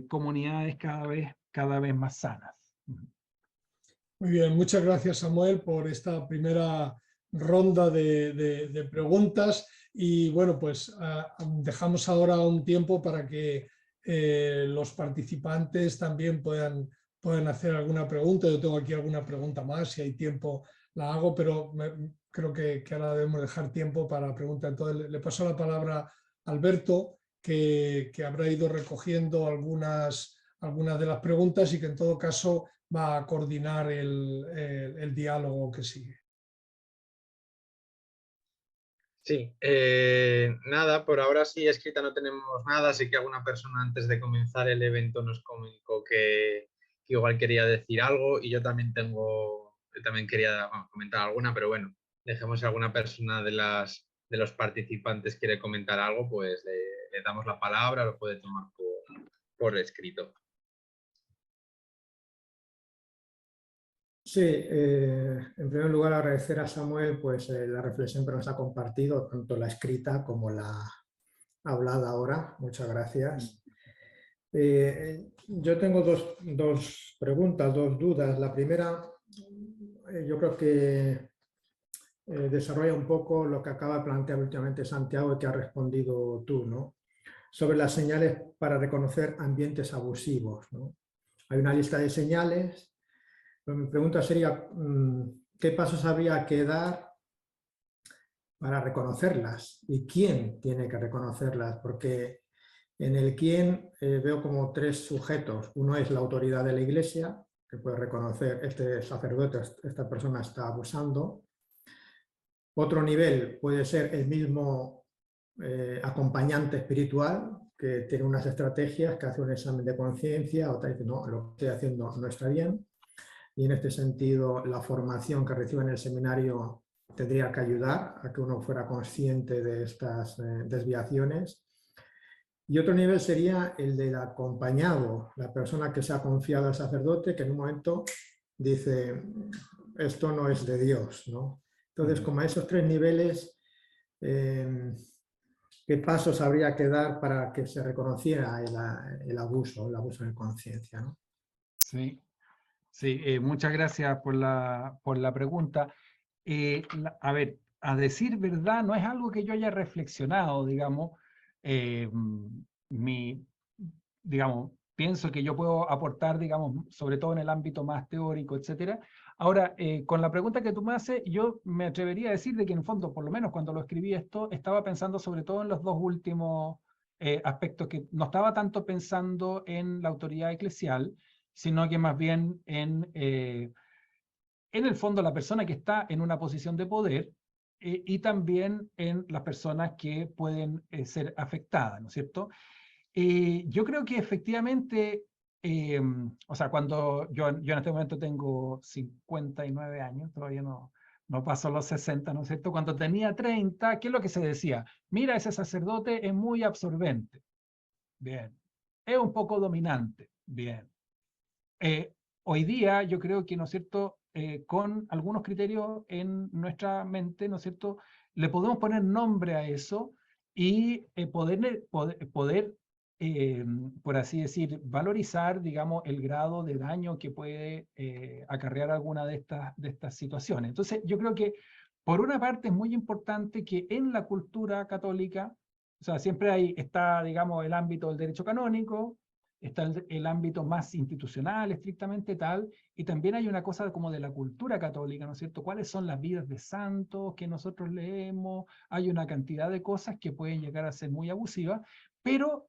comunidades cada vez más sanas. Muy bien, muchas gracias, Samuel, por esta primera ronda de preguntas. Y bueno, pues dejamos ahora un tiempo para que los participantes también puedan hacer alguna pregunta. Yo tengo aquí alguna pregunta más, si hay tiempo la hago, pero creo que ahora debemos dejar tiempo para la pregunta. Entonces le paso la palabra a Alberto, que habrá ido recogiendo algunas de las preguntas y que en todo caso va a coordinar el diálogo que sigue. Sí, nada, por ahora sí escrita no tenemos nada, así que alguna persona antes de comenzar el evento nos comunicó que igual quería decir algo y yo también quería comentar alguna, pero bueno, dejemos si alguna persona de los participantes quiere comentar algo, pues le damos la palabra, lo puede tomar por escrito. Sí, en primer lugar agradecer a Samuel pues, la reflexión que nos ha compartido, tanto la escrita como la hablada ahora. Muchas gracias. Yo tengo dos preguntas, dos dudas. La primera, yo creo que desarrolla un poco lo que acaba de plantear últimamente Santiago y que has respondido tú, ¿no? Sobre las señales para reconocer ambientes abusivos, ¿no? Hay una lista de señales. Pero mi pregunta sería, ¿qué pasos habría que dar para reconocerlas? ¿Y quién tiene que reconocerlas? Porque en el quién veo como tres sujetos. Uno es la autoridad de la Iglesia, que puede reconocer este sacerdote, esta persona está abusando. Otro nivel puede ser el mismo acompañante espiritual, que tiene unas estrategias, que hace un examen de conciencia, otra dice, no, lo que estoy haciendo no está bien. Y en este sentido, la formación que recibe en el seminario tendría que ayudar a que uno fuera consciente de estas desviaciones. Y otro nivel sería el del acompañado, la persona que se ha confiado al sacerdote, que en un momento dice, esto no es de Dios, ¿no? Entonces, como a esos tres niveles, ¿qué pasos habría que dar para que se reconociera el abuso de conciencia, ¿no? Sí. Sí, muchas gracias por la pregunta. A ver, a decir verdad, no es algo que yo haya reflexionado, digamos. Digamos, pienso que yo puedo aportar, digamos, sobre todo en el ámbito más teórico, etcétera. Ahora, con la pregunta que tú me haces, yo me atrevería a decir de que en el fondo, por lo menos cuando lo escribí esto, estaba pensando sobre todo en los dos últimos aspectos, que no estaba tanto pensando en la autoridad eclesial, sino que más bien en el fondo la persona que está en una posición de poder y también en las personas que pueden ser afectadas, ¿no es cierto? Yo creo que efectivamente, o sea, cuando yo en este momento tengo 59 años, todavía no paso los 60, ¿no es cierto? Cuando tenía 30, ¿qué es lo que se decía? Mira, ese sacerdote es muy absorbente. Bien. Es un poco dominante. Bien. Hoy día yo creo que, ¿no es cierto?, con algunos criterios en nuestra mente, ¿no es cierto?, le podemos poner nombre a eso y poder, por así decir, valorizar, digamos, el grado de daño que puede acarrear alguna de estas situaciones. Entonces, yo creo que, por una parte, es muy importante que en la cultura católica, o sea, siempre está, digamos, el ámbito del derecho canónico, está el ámbito más institucional, estrictamente tal, y también hay una cosa como de la cultura católica, ¿no es cierto? ¿Cuáles son las vidas de santos que nosotros leemos? Hay una cantidad de cosas que pueden llegar a ser muy abusivas, pero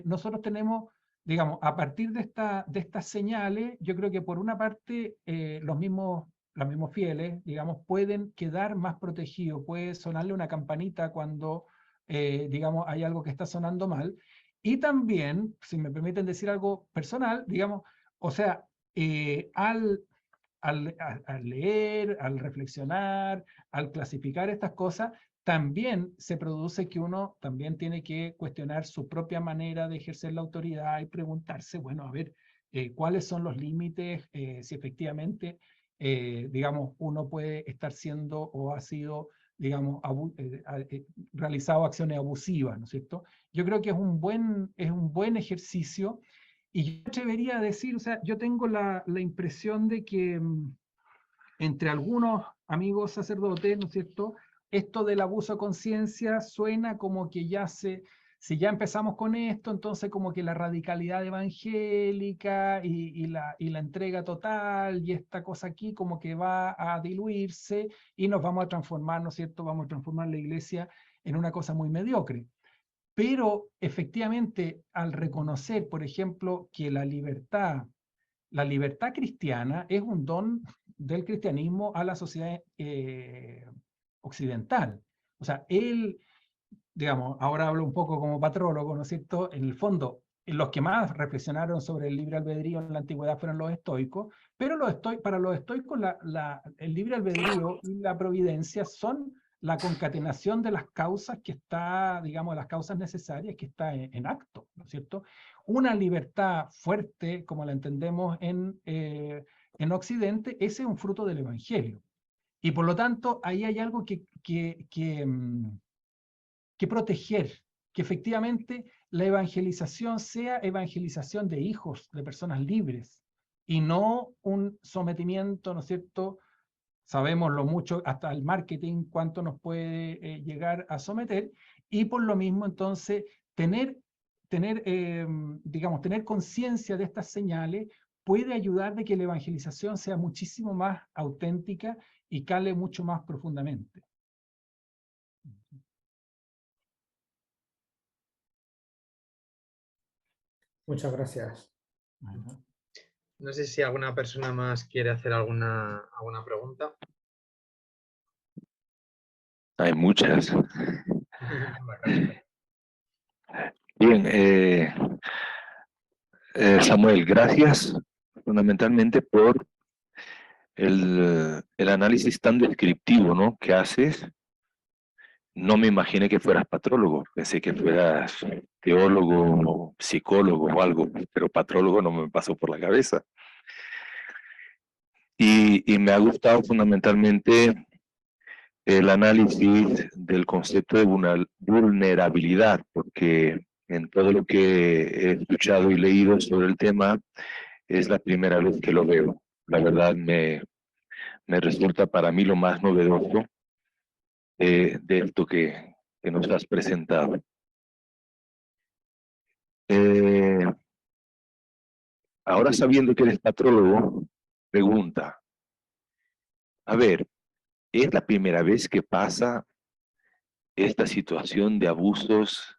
nosotros tenemos, digamos, a partir de estas señales, yo creo que por una parte los mismos fieles, digamos, pueden quedar más protegidos, puede sonarle una campanita cuando, digamos, hay algo que está sonando mal. Y también, si me permiten decir algo personal, digamos, o sea, al leer, al reflexionar, al clasificar estas cosas, también se produce que uno también tiene que cuestionar su propia manera de ejercer la autoridad y preguntarse, bueno, a ver, cuáles son los límites, si efectivamente, digamos, uno puede estar siendo o ha sido, digamos, realizado acciones abusivas, ¿no es cierto? Yo creo que es un buen ejercicio y yo me atrevería a decir, o sea, yo tengo la impresión de que entre algunos amigos sacerdotes, ¿no es cierto?, esto del abuso de conciencia suena como que si ya empezamos con esto, entonces como que la radicalidad evangélica y la entrega total y esta cosa aquí como que va a diluirse y nos vamos a transformar, ¿no es cierto?, vamos a transformar la iglesia en una cosa muy mediocre. Pero efectivamente, al reconocer, por ejemplo, que la libertad cristiana es un don del cristianismo a la sociedad occidental. O sea, digamos, ahora hablo un poco como patrólogo, ¿no es cierto? En el fondo, los que más reflexionaron sobre el libre albedrío en la antigüedad fueron los estoicos, pero para los estoicos el libre albedrío y la providencia son la concatenación de las causas que está, digamos, las causas necesarias que está en acto, ¿no es cierto? Una libertad fuerte, como la entendemos en Occidente, ese es un fruto del Evangelio. Y por lo tanto, ahí hay algo que proteger, que efectivamente la evangelización sea evangelización de hijos, de personas libres, y no un sometimiento, ¿no es cierto? Sabemos lo mucho, hasta el marketing, cuánto nos puede llegar a someter, y por lo mismo entonces tener conciencia de estas señales puede ayudar de que la evangelización sea muchísimo más auténtica y cale mucho más profundamente. Muchas gracias. No sé si alguna persona más quiere hacer alguna pregunta. Hay muchas. Bien, Samuel, gracias fundamentalmente por el análisis tan descriptivo, ¿no?, que haces. No me imaginé que fueras patrólogo, pensé que fueras teólogo, psicólogo o algo, pero patrólogo no me pasó por la cabeza. Y me ha gustado fundamentalmente el análisis del concepto de vulnerabilidad, porque en todo lo que he escuchado y leído sobre el tema, es la primera vez que lo veo. La verdad me resulta para mí lo más novedoso de esto que nos has presentado. Ahora, sabiendo que eres patrólogo, pregunta, a ver, ¿es la primera vez que pasa esta situación de abusos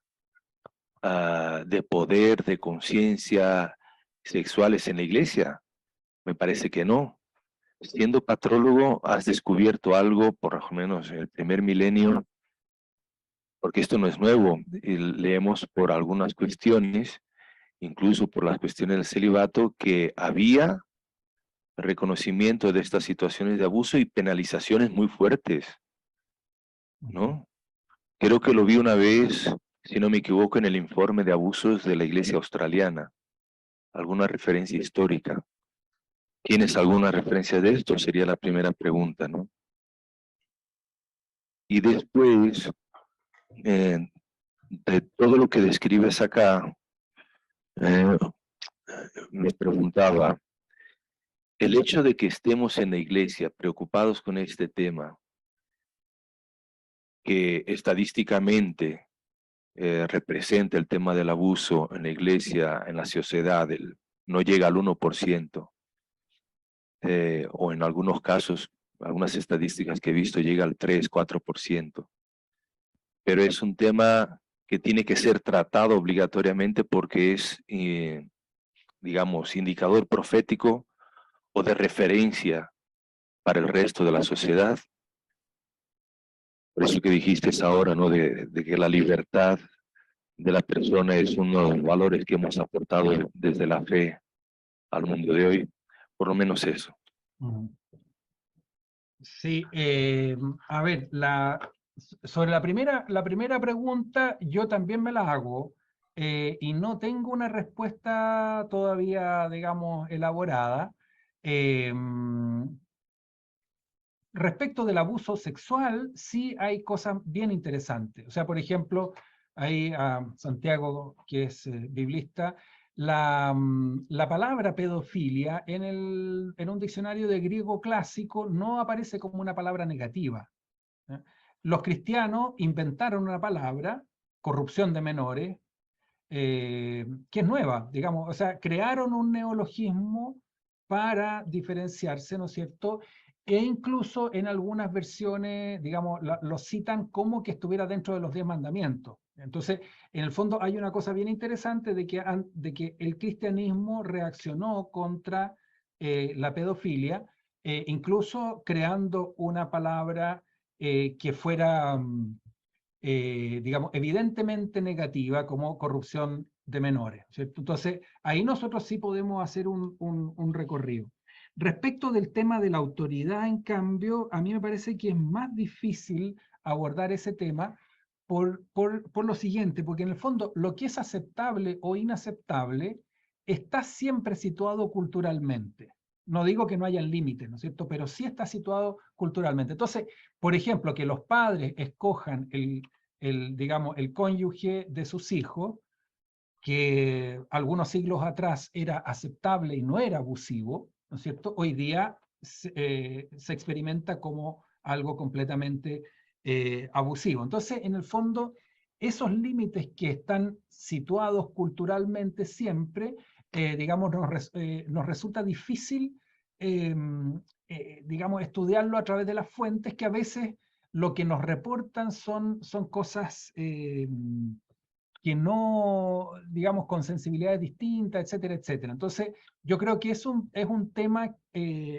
de poder, de conciencia sexuales en la iglesia? Me parece que no. Siendo patrólogo, has descubierto algo, por lo menos en el primer milenio, porque esto no es nuevo, y leemos por algunas cuestiones, incluso por las cuestiones del celibato, que había reconocimiento de estas situaciones de abuso y penalizaciones muy fuertes, ¿no? Creo que lo vi una vez, si no me equivoco, en el informe de abusos de la Iglesia australiana, alguna referencia histórica. ¿Tienes alguna referencia de esto? Sería la primera pregunta, ¿no? Y después, de todo lo que describes acá, me preguntaba, el hecho de que estemos en la iglesia preocupados con este tema, que estadísticamente representa el tema del abuso en la iglesia, en la sociedad, no llega al 1%, o en algunos casos, algunas estadísticas que he visto, llega al 3-4%. Pero es un tema que tiene que ser tratado obligatoriamente porque es, digamos, indicador profético o de referencia para el resto de la sociedad. Por eso que dijiste ahora, ¿no? De que la libertad de la persona es uno de los valores que hemos aportado desde la fe al mundo de hoy, por lo menos eso. Sí, a ver, sobre la primera pregunta, yo también me la hago y no tengo una respuesta todavía, digamos, elaborada. Respecto del abuso sexual, sí hay cosas bien interesantes. O sea, por ejemplo, ahí Santiago, que es biblista, la palabra pedofilia en un diccionario de griego clásico no aparece como una palabra negativa. Los cristianos inventaron una palabra, corrupción de menores, que es nueva, digamos, o sea, crearon un neologismo para diferenciarse, ¿no es cierto? E incluso en algunas versiones, digamos, lo citan como que estuviera dentro de los 10 mandamientos. Entonces, en el fondo hay una cosa bien interesante de que el cristianismo reaccionó contra la pedofilia, incluso creando una palabra que fuera, digamos, evidentemente negativa, como corrupción de menores, ¿cierto? Entonces, ahí nosotros sí podemos hacer un recorrido. Respecto del tema de la autoridad, en cambio, a mí me parece que es más difícil abordar ese tema por lo siguiente, porque en el fondo lo que es aceptable o inaceptable está siempre situado culturalmente. No digo que no haya límites, ¿no es cierto? Pero sí está situado culturalmente. Entonces, por ejemplo, que los padres escojan digamos, el cónyuge de sus hijos, que algunos siglos atrás era aceptable y no era abusivo, ¿no es cierto? Hoy día se experimenta como algo completamente abusivo. Entonces, en el fondo, esos límites que están situados culturalmente siempre, digamos, nos resulta difícil, digamos, estudiarlo a través de las fuentes que a veces lo que nos reportan son cosas que no, digamos, con sensibilidades distintas, etcétera, etcétera. Entonces, yo creo que es un tema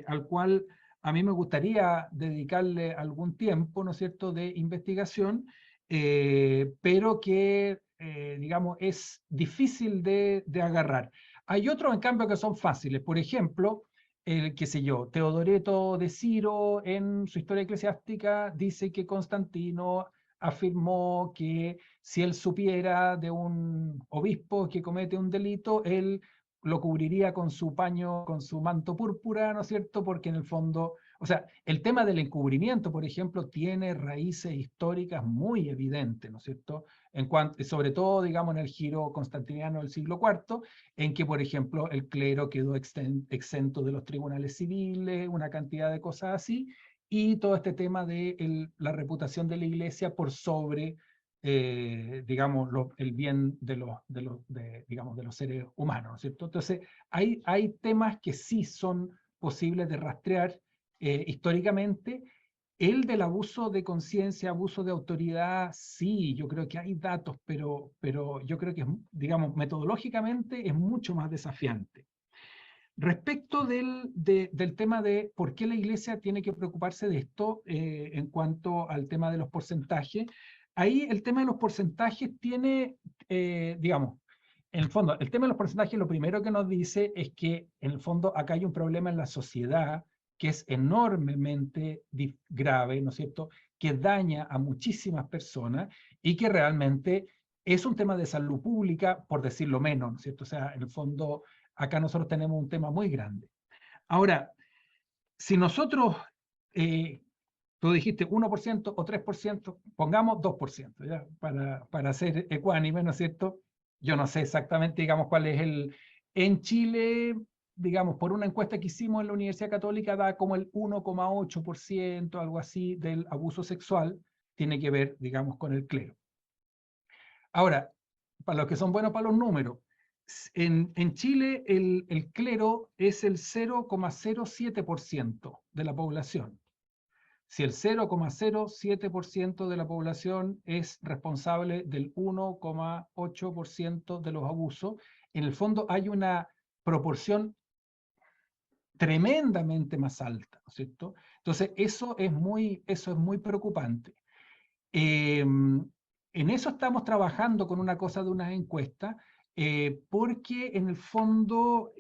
al cual a mí me gustaría dedicarle algún tiempo, ¿no es cierto?, de investigación, pero que, digamos, es difícil de agarrar. Hay otros, en cambio, que son fáciles. Por ejemplo, qué sé yo, Teodoreto de Ciro en su historia eclesiástica dice que Constantino afirmó que si él supiera de un obispo que comete un delito, él lo cubriría con su paño, con su manto púrpura, ¿no es cierto? Porque en el fondo, o sea, el tema del encubrimiento, por ejemplo, tiene raíces históricas muy evidentes, ¿no es cierto? Sobre todo, digamos, en el giro constantiniano del siglo IV, en que, por ejemplo, el clero quedó exento de los tribunales civiles, una cantidad de cosas así, y todo este tema de la reputación de la iglesia por sobre, digamos, el bien digamos, de los seres humanos, ¿no es cierto? Entonces, hay temas que sí son posibles de rastrear históricamente. El del abuso de conciencia, abuso de autoridad, sí, yo creo que hay datos, pero yo creo que, digamos, metodológicamente es mucho más desafiante. respecto del tema de por qué la Iglesia tiene que preocuparse de esto en cuanto al tema de los porcentajes, ahí el tema de los porcentajes tiene, digamos, en el fondo, el tema de los porcentajes lo primero que nos dice es que en el fondo acá hay un problema en la sociedad que es enormemente grave, ¿no es cierto?, que daña a muchísimas personas y que realmente es un tema de salud pública, por decirlo menos, ¿no es cierto? O sea, en el fondo, acá nosotros tenemos un tema muy grande. Ahora, si nosotros, tú dijiste 1% o 3%, pongamos 2%, ¿ya? Para ser ecuánime, ¿no es cierto? Yo no sé exactamente, digamos, cuál es el... En Chile, digamos, por una encuesta que hicimos en la Universidad Católica, da como el 1,8%, algo así, del abuso sexual, tiene que ver, digamos, con el clero. Ahora, para los que son buenos para los números, en Chile el clero es el 0,07% de la población. Si el 0,07% de la población es responsable del 1,8% de los abusos, en el fondo hay una proporción tremendamente más alta, ¿no es cierto? Entonces, eso es muy preocupante. En eso estamos trabajando con una cosa de unas encuestas, porque en el fondo,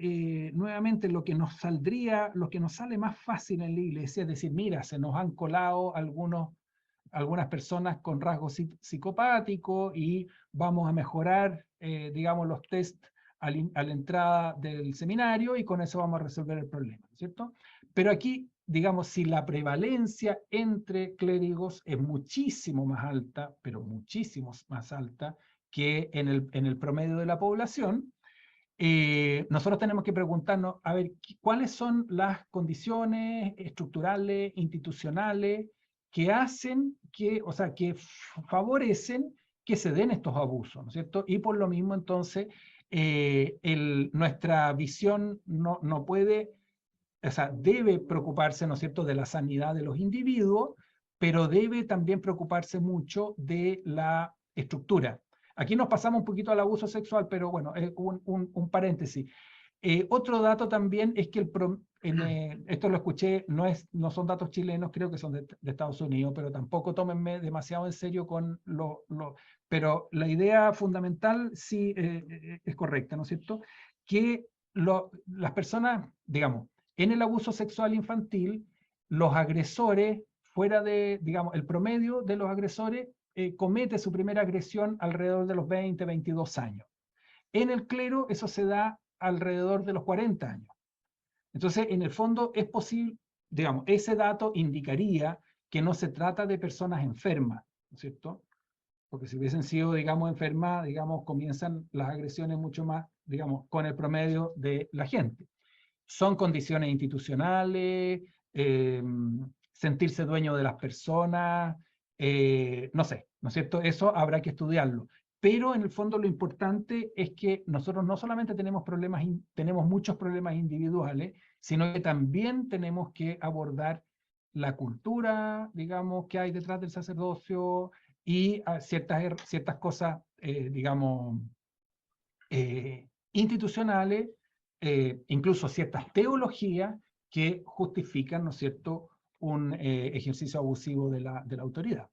nuevamente, lo que nos sale más fácil en la iglesia es decir, mira, se nos han colado algunas personas con rasgos psicopáticos y vamos a mejorar, digamos, los test a la entrada del seminario y con eso vamos a resolver el problema, ¿cierto? Pero aquí, digamos, si la prevalencia entre clérigos es muchísimo más alta, pero muchísimo más alta que en el promedio de la población, nosotros tenemos que preguntarnos, a ver, ¿cuáles son las condiciones estructurales, institucionales, que hacen que, o sea, que favorecen que se den estos abusos, ¿no es cierto? Y por lo mismo, entonces, nuestra visión no puede, o sea, debe preocuparse, ¿no es cierto?, de la sanidad de los individuos, pero debe también preocuparse mucho de la estructura. Aquí nos pasamos un poquito al abuso sexual, pero bueno, es un paréntesis. Otro dato también es que esto lo escuché, no son datos chilenos, creo que son de Estados Unidos, pero tampoco tómenme demasiado en serio con pero la idea fundamental sí es correcta, ¿no es cierto? Que las personas, digamos, en el abuso sexual infantil, los agresores, fuera de, digamos, el promedio de los agresores, comete su primera agresión alrededor de los 20, 22 años. En el clero eso se da alrededor de los 40 años. Entonces, en el fondo es posible, digamos, ese dato indicaría que no se trata de personas enfermas, ¿no es cierto? Porque si hubiesen sido, digamos, enfermas, digamos, comienzan las agresiones mucho más, digamos, con el promedio de la gente. Son condiciones institucionales, sentirse dueño de las personas, no sé, ¿no es cierto? Eso habrá que estudiarlo. Pero en el fondo lo importante es que nosotros no solamente tenemos muchos problemas individuales, sino que también tenemos que abordar la cultura, digamos, que hay detrás del sacerdocio y ciertas cosas, digamos, institucionales, incluso ciertas teologías que justifican, ¿no es cierto?, un ejercicio abusivo de la autoridad.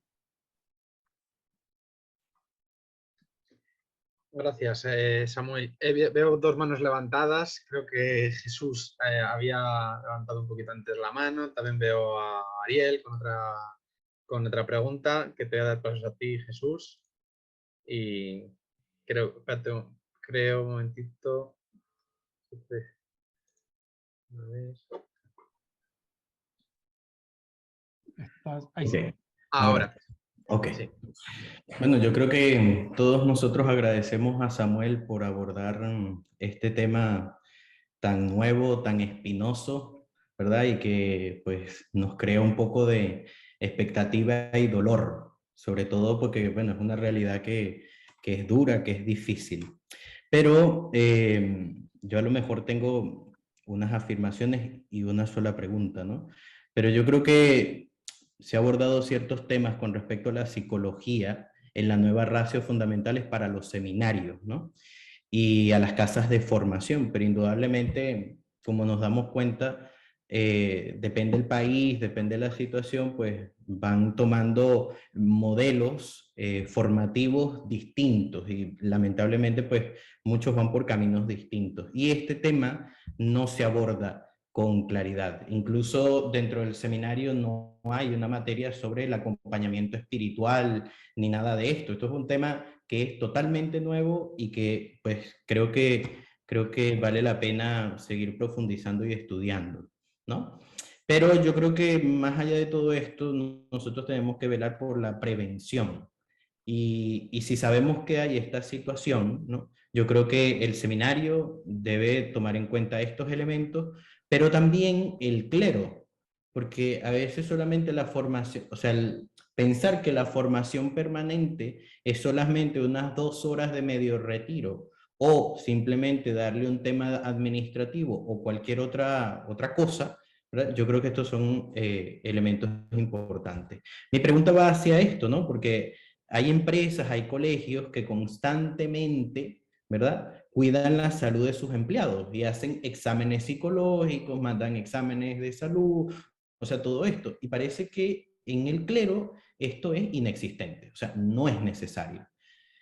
Gracias, Samuel. Veo dos manos levantadas. Creo que Jesús había levantado un poquito antes la mano. También veo a Ariel con otra pregunta, que te voy a dar pasos a ti, Jesús. Y espérate, creo un momentito. A ver. Ahí sí. Ahora. Ok. Sí. Bueno, yo creo que todos nosotros agradecemos a Samuel por abordar este tema tan nuevo, tan espinoso, ¿verdad? Y que pues nos crea un poco de expectativa y dolor, sobre todo porque, bueno, es una realidad que es dura, que es difícil. Pero yo a lo mejor tengo unas afirmaciones y una sola pregunta, ¿no? Pero yo creo que se ha abordado ciertos temas con respecto a la psicología en la nueva ratio fundamentales para los seminarios, ¿no? Y a las casas de formación, pero indudablemente como nos damos cuenta, depende del país, depende de la situación, pues van tomando modelos formativos distintos y lamentablemente pues muchos van por caminos distintos. Y este tema no se aborda con claridad. Incluso dentro del seminario no hay una materia sobre el acompañamiento espiritual ni nada de esto. Esto es un tema que es totalmente nuevo y que pues creo que vale la pena seguir profundizando y estudiando, ¿no? Pero yo creo que más allá de todo esto, nosotros tenemos que velar por la prevención. Y si sabemos que hay esta situación, ¿no? Yo creo que el seminario debe tomar en cuenta estos elementos, pero también el clero, porque a veces solamente la formación, o sea, pensar que la formación permanente es solamente unas 2 horas de medio retiro, o simplemente darle un tema administrativo o cualquier otra cosa, ¿verdad? Yo creo que estos son elementos importantes. Mi pregunta va hacia esto, ¿no? Porque hay empresas, hay colegios que constantemente, ¿verdad?, cuidan la salud de sus empleados y hacen exámenes psicológicos, mandan exámenes de salud, o sea, todo esto. Y parece que en el clero esto es inexistente, o sea, no es necesario.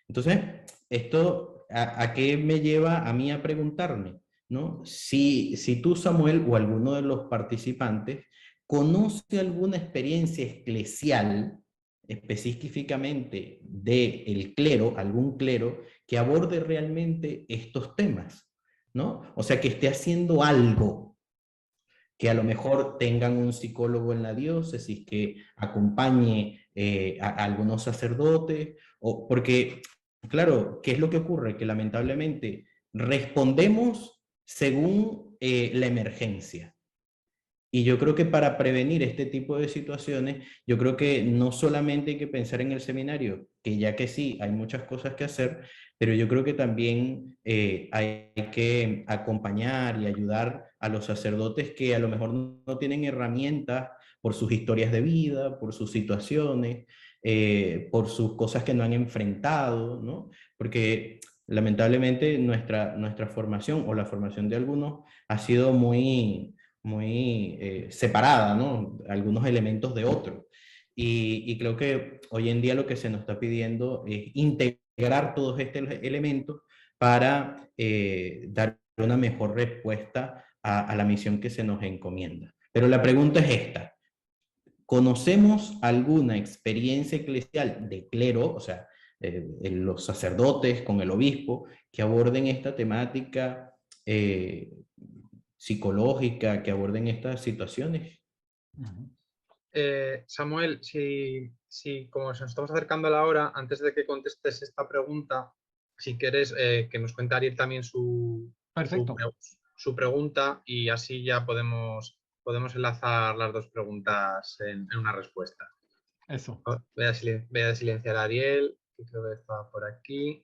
Entonces, esto, ¿a qué me lleva a mí a preguntarme? ¿No? Si tú, Samuel, o alguno de los participantes, conoce alguna experiencia eclesial, específicamente del clero, algún clero, que aborde realmente estos temas, ¿no? O sea, que esté haciendo algo, que a lo mejor tengan un psicólogo en la diócesis que acompañe a algunos sacerdotes, o porque, claro, ¿qué es lo que ocurre? Que lamentablemente respondemos según la emergencia. Y yo creo que para prevenir este tipo de situaciones, yo creo que no solamente hay que pensar en el seminario, que ya que sí, hay muchas cosas que hacer, pero yo creo que también hay que acompañar y ayudar a los sacerdotes que a lo mejor no tienen herramientas por sus historias de vida, por sus situaciones, por sus cosas que no han enfrentado, ¿no? Porque lamentablemente nuestra formación o la formación de algunos ha sido muy separada, ¿no? Algunos elementos de otros. Y creo que hoy en día lo que se nos está pidiendo es integrar todos estos elementos para dar una mejor respuesta a la misión que se nos encomienda. Pero la pregunta es esta: ¿conocemos alguna experiencia eclesial de clero, o sea, los sacerdotes con el obispo, que aborden esta temática psicológica, que aborden estas situaciones? Samuel, si como nos estamos acercando a la hora, antes de que contestes esta pregunta, si quieres que nos cuente Ariel también Perfecto. su pregunta y así ya podemos enlazar las dos preguntas en una respuesta. Eso. Voy a silenciar a Ariel, que creo que está por aquí.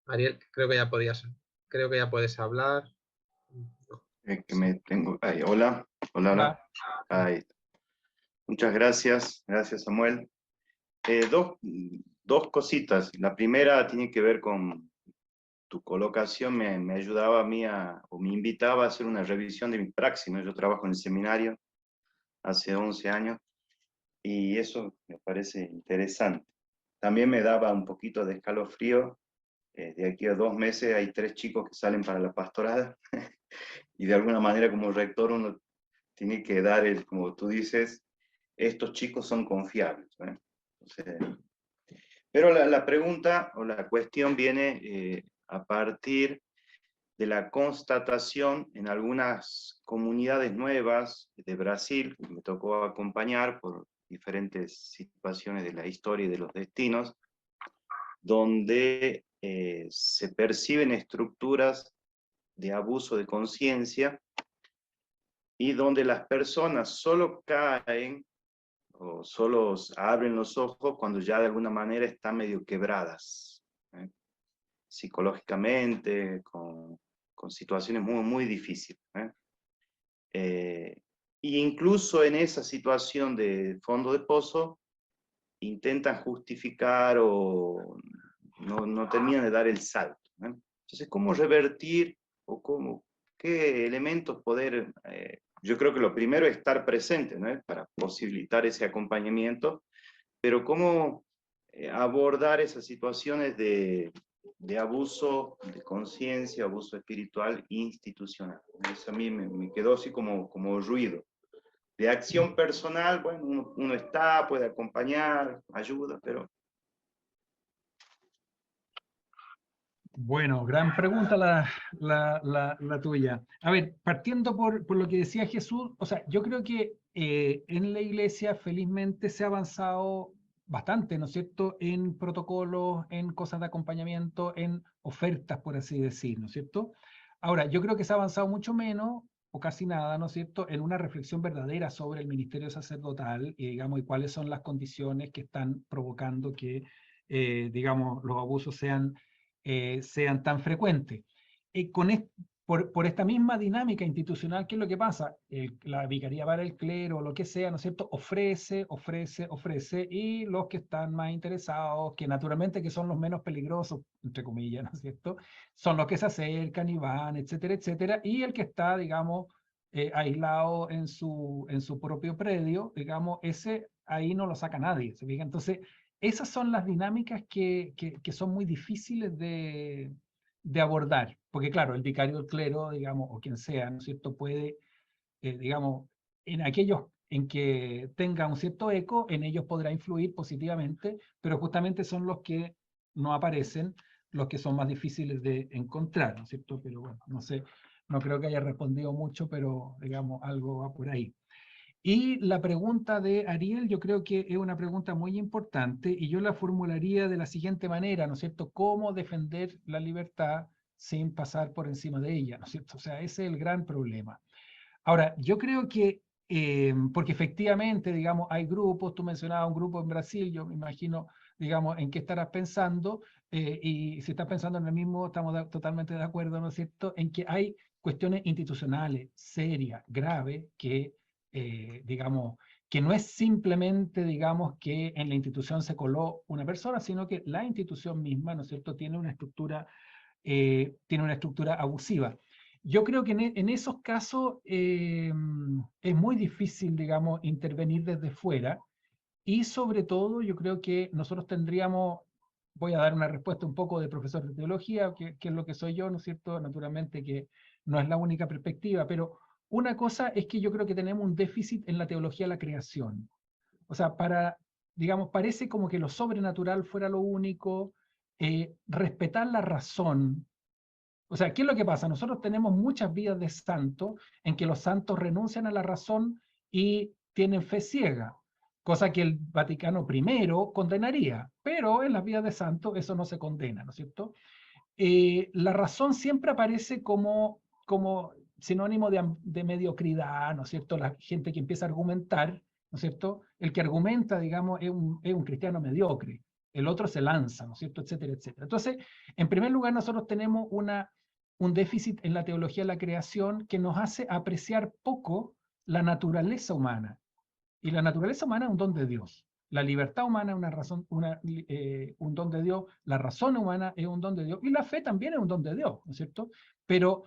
Ariel, creo que ya puedes hablar. Que me tengo. Ay, hola, hola, hola. Ahí. Muchas gracias, gracias Samuel. Dos cositas. La primera tiene que ver con tu colocación, me ayudaba a mí o me invitaba a hacer una revisión de mi praxis, ¿no? Yo trabajo en el seminario hace 11 años y eso me parece interesante. También me daba un poquito de escalofrío. De aquí a 2 meses hay 3 chicos que salen para la pastorada y de alguna manera como rector uno tiene que dar como tú dices, estos chicos son confiables, ¿eh? Entonces, pero la pregunta o la cuestión viene a partir de la constatación en algunas comunidades nuevas de Brasil, que me tocó acompañar por diferentes situaciones de la historia y de los destinos, donde se perciben estructuras de abuso de conciencia y donde las personas solo caen o solo abren los ojos cuando ya de alguna manera están medio quebradas, ¿eh? Psicológicamente, con situaciones muy, muy difíciles, ¿eh? Y incluso en esa situación de fondo de pozo, intentan justificar o no terminan de dar el salto, ¿eh? Entonces, ¿cómo revertir o cómo qué elementos poder, yo creo que lo primero es estar presente, ¿no? Para posibilitar ese acompañamiento, pero cómo abordar esas situaciones de abuso de conciencia, abuso espiritual institucional. Eso a mí me quedó así como ruido. De acción personal, bueno, uno está, puede acompañar, ayuda, pero... Bueno, gran pregunta la tuya. A ver, partiendo por lo que decía Jesús, o sea, yo creo que en la iglesia felizmente se ha avanzado bastante, ¿no es cierto?, en protocolos, en cosas de acompañamiento, en ofertas, por así decir, ¿no es cierto? Ahora, yo creo que se ha avanzado mucho menos, o casi nada, ¿no es cierto?, en una reflexión verdadera sobre el ministerio sacerdotal y, digamos, y cuáles son las condiciones que están provocando que, digamos, los abusos sean tan frecuentes. Por esta misma dinámica institucional, ¿qué es lo que pasa? La Vicaría para el Clero, lo que sea, ¿no es cierto?, ofrece, y los que están más interesados, que naturalmente que son los menos peligrosos, entre comillas, ¿no es cierto?, son los que se acercan y van, etcétera, etcétera, y el que está, digamos, aislado en su propio predio, digamos, ese ahí no lo saca nadie, ¿se fija? Entonces, esas son las dinámicas que son muy difíciles de abordar, porque claro, el vicario del clero, digamos, o quien sea, ¿no es cierto?, puede, digamos, en aquellos en que tenga un cierto eco, en ellos podrá influir positivamente, pero justamente son los que no aparecen, los que son más difíciles de encontrar, ¿no es cierto? Pero bueno, no sé, no creo que haya respondido mucho, pero digamos, algo va por ahí. Y la pregunta de Ariel yo creo que es una pregunta muy importante y yo la formularía de la siguiente manera, ¿no es cierto? ¿Cómo defender la libertad sin pasar por encima de ella? ¿No es cierto? O sea, ese es el gran problema. Ahora, yo creo que, porque efectivamente, digamos, hay grupos, tú mencionabas un grupo en Brasil, yo me imagino, digamos, en qué estarás pensando, y si estás pensando en el mismo, estamos totalmente de acuerdo, ¿no es cierto?, en que hay cuestiones institucionales serias, graves, que digamos, que no es simplemente, digamos, que en la institución se coló una persona, sino que la institución misma, ¿no es cierto?, tiene una estructura abusiva. Yo creo que en esos casos es muy difícil, digamos, intervenir desde fuera y sobre todo yo creo que nosotros tendríamos, voy a dar una respuesta un poco de profesor de teología, que es lo que soy yo, ¿no es cierto? Naturalmente que no es la única perspectiva, pero una cosa es que yo creo que tenemos un déficit en la teología de la creación. O sea, digamos, parece como que lo sobrenatural fuera lo único, respetar la razón. O sea, ¿qué es lo que pasa? Nosotros tenemos muchas vidas de santos en que los santos renuncian a la razón y tienen fe ciega, cosa que el Vaticano I condenaría, pero en las vidas de santos eso no se condena, ¿no es cierto? La razón siempre aparece como sinónimo de mediocridad, ¿no es cierto? La gente que empieza a argumentar, ¿no es cierto? El que argumenta, digamos, es un cristiano mediocre. El otro se lanza, ¿no es cierto? Etcétera, etcétera. Entonces, en primer lugar, nosotros tenemos un déficit en la teología de la creación que nos hace apreciar poco la naturaleza humana. Y la naturaleza humana es un don de Dios. La libertad humana es un don de Dios, la razón humana es un don de Dios, y la fe también es un don de Dios, ¿no es cierto? Pero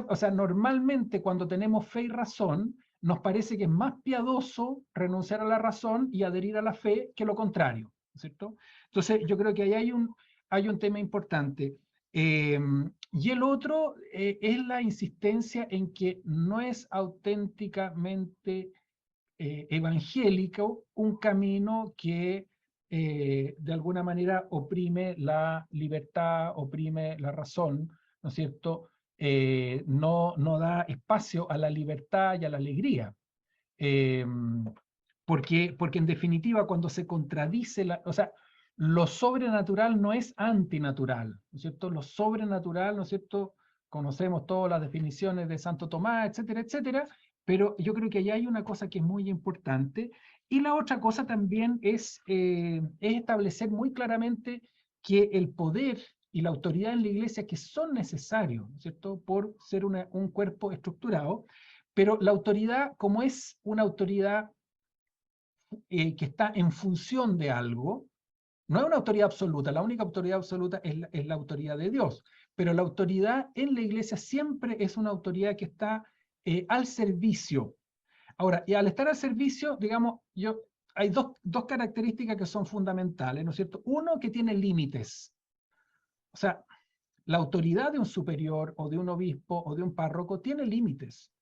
o sea, normalmente cuando tenemos fe y razón, nos parece que es más piadoso renunciar a la razón y adherir a la fe que lo contrario, ¿no es cierto? Entonces, yo creo que ahí hay un tema importante. Y el otro es la insistencia en que no es auténticamente evangélico un camino que de alguna manera oprime la libertad, oprime la razón, ¿no es cierto? No da espacio a la libertad y a la alegría. Porque en definitiva cuando se contradice, o sea, lo sobrenatural no es antinatural, ¿no es cierto? Lo sobrenatural, ¿no es cierto? Conocemos todas las definiciones de Santo Tomás, etcétera, etcétera, pero yo creo que allá hay una cosa que es muy importante. Y la otra cosa también es establecer muy claramente que el poder y la autoridad en la iglesia que son necesarios, ¿no es cierto?, por ser un cuerpo estructurado, pero la autoridad, como es una autoridad que está en función de algo, No es una autoridad absoluta, la única autoridad absoluta es la autoridad de Dios, pero la autoridad en la iglesia siempre es una autoridad que está al servicio. Ahora, y al estar al servicio, digamos, hay dos características que son fundamentales, ¿no es cierto? Uno, que tiene límites. O sea, la autoridad de un superior o de un obispo o de un párroco tiene límites.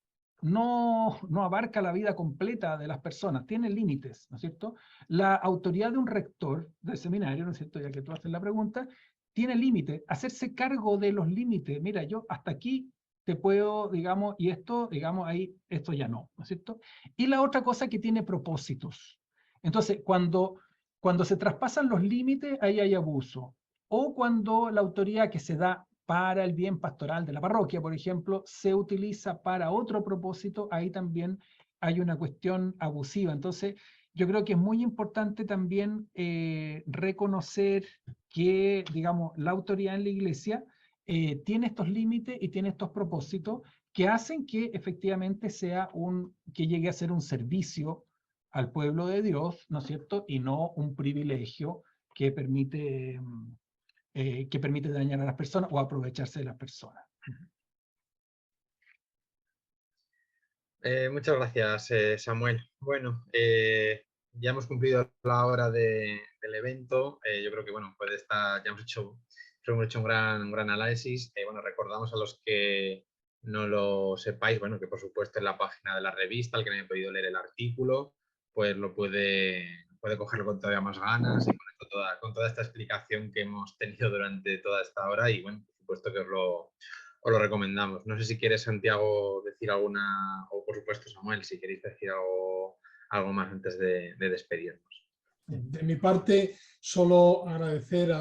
No abarca la vida completa de las personas, tiene límites, ¿no es cierto? La autoridad de un rector del seminario, ¿no es cierto? Ya que tú haces la pregunta, tiene límites, hacerse cargo de los límites. Mira, yo hasta aquí te puedo, digamos, y esto, digamos, ahí, esto ya no, ¿no es cierto? Y la otra cosa que tiene propósitos. Entonces, cuando se traspasan los límites, ahí hay abuso. O cuando la autoridad que se da para el bien pastoral de la parroquia, por ejemplo, se utiliza para otro propósito, ahí también hay una cuestión abusiva. Entonces, yo creo que es muy importante también reconocer que, digamos, la autoridad en la iglesia tiene estos límites y tiene estos propósitos que hacen que efectivamente que llegue a ser un servicio al pueblo de Dios, ¿no es cierto? Y no un privilegio que permite dañar a las personas o aprovecharse de las personas. Muchas gracias, Samuel. Bueno, ya hemos cumplido la hora del evento. Yo creo que bueno, ya hemos hecho un gran análisis. Bueno, recordamos a los que no lo sepáis, bueno, que por supuesto en la página de la revista, el que no haya podido leer el artículo, pues lo puede cogerlo con todavía más ganas y con toda esta explicación que hemos tenido durante toda esta hora y bueno, por supuesto que os lo recomendamos. No sé si quieres, Santiago, decir alguna, o por supuesto, Samuel, si queréis decir algo más antes de despedirnos. De mi parte, solo agradecer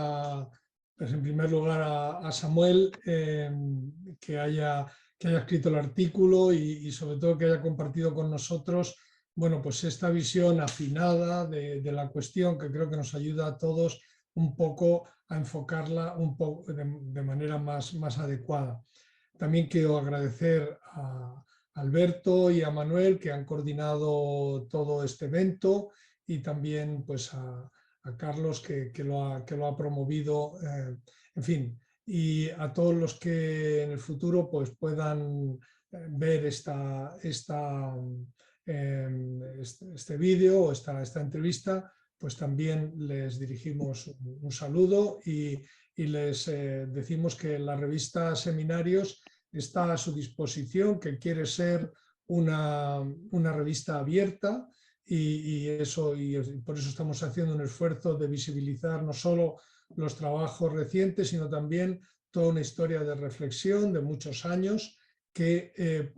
pues en primer lugar a Samuel que haya escrito el artículo y sobre todo que haya compartido con nosotros, bueno, pues esta visión afinada de la cuestión que creo que nos ayuda a todos un poco a enfocarla un poco de manera más adecuada. También quiero agradecer a Alberto y a Manuel que han coordinado todo este evento y también pues a Carlos que lo ha promovido, en fin, y a todos los que en el futuro pues puedan ver este vídeo o esta entrevista, pues también les dirigimos un saludo y les decimos que la revista Seminarios está a su disposición, que quiere ser una revista abierta y por eso estamos haciendo un esfuerzo de visibilizar no solo los trabajos recientes, sino también toda una historia de reflexión de muchos años que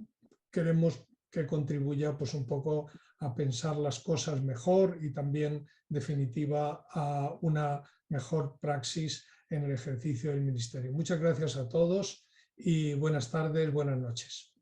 queremos que contribuya pues un poco a pensar las cosas mejor y también, en definitiva, a una mejor praxis en el ejercicio del ministerio. Muchas gracias a todos y buenas tardes, buenas noches.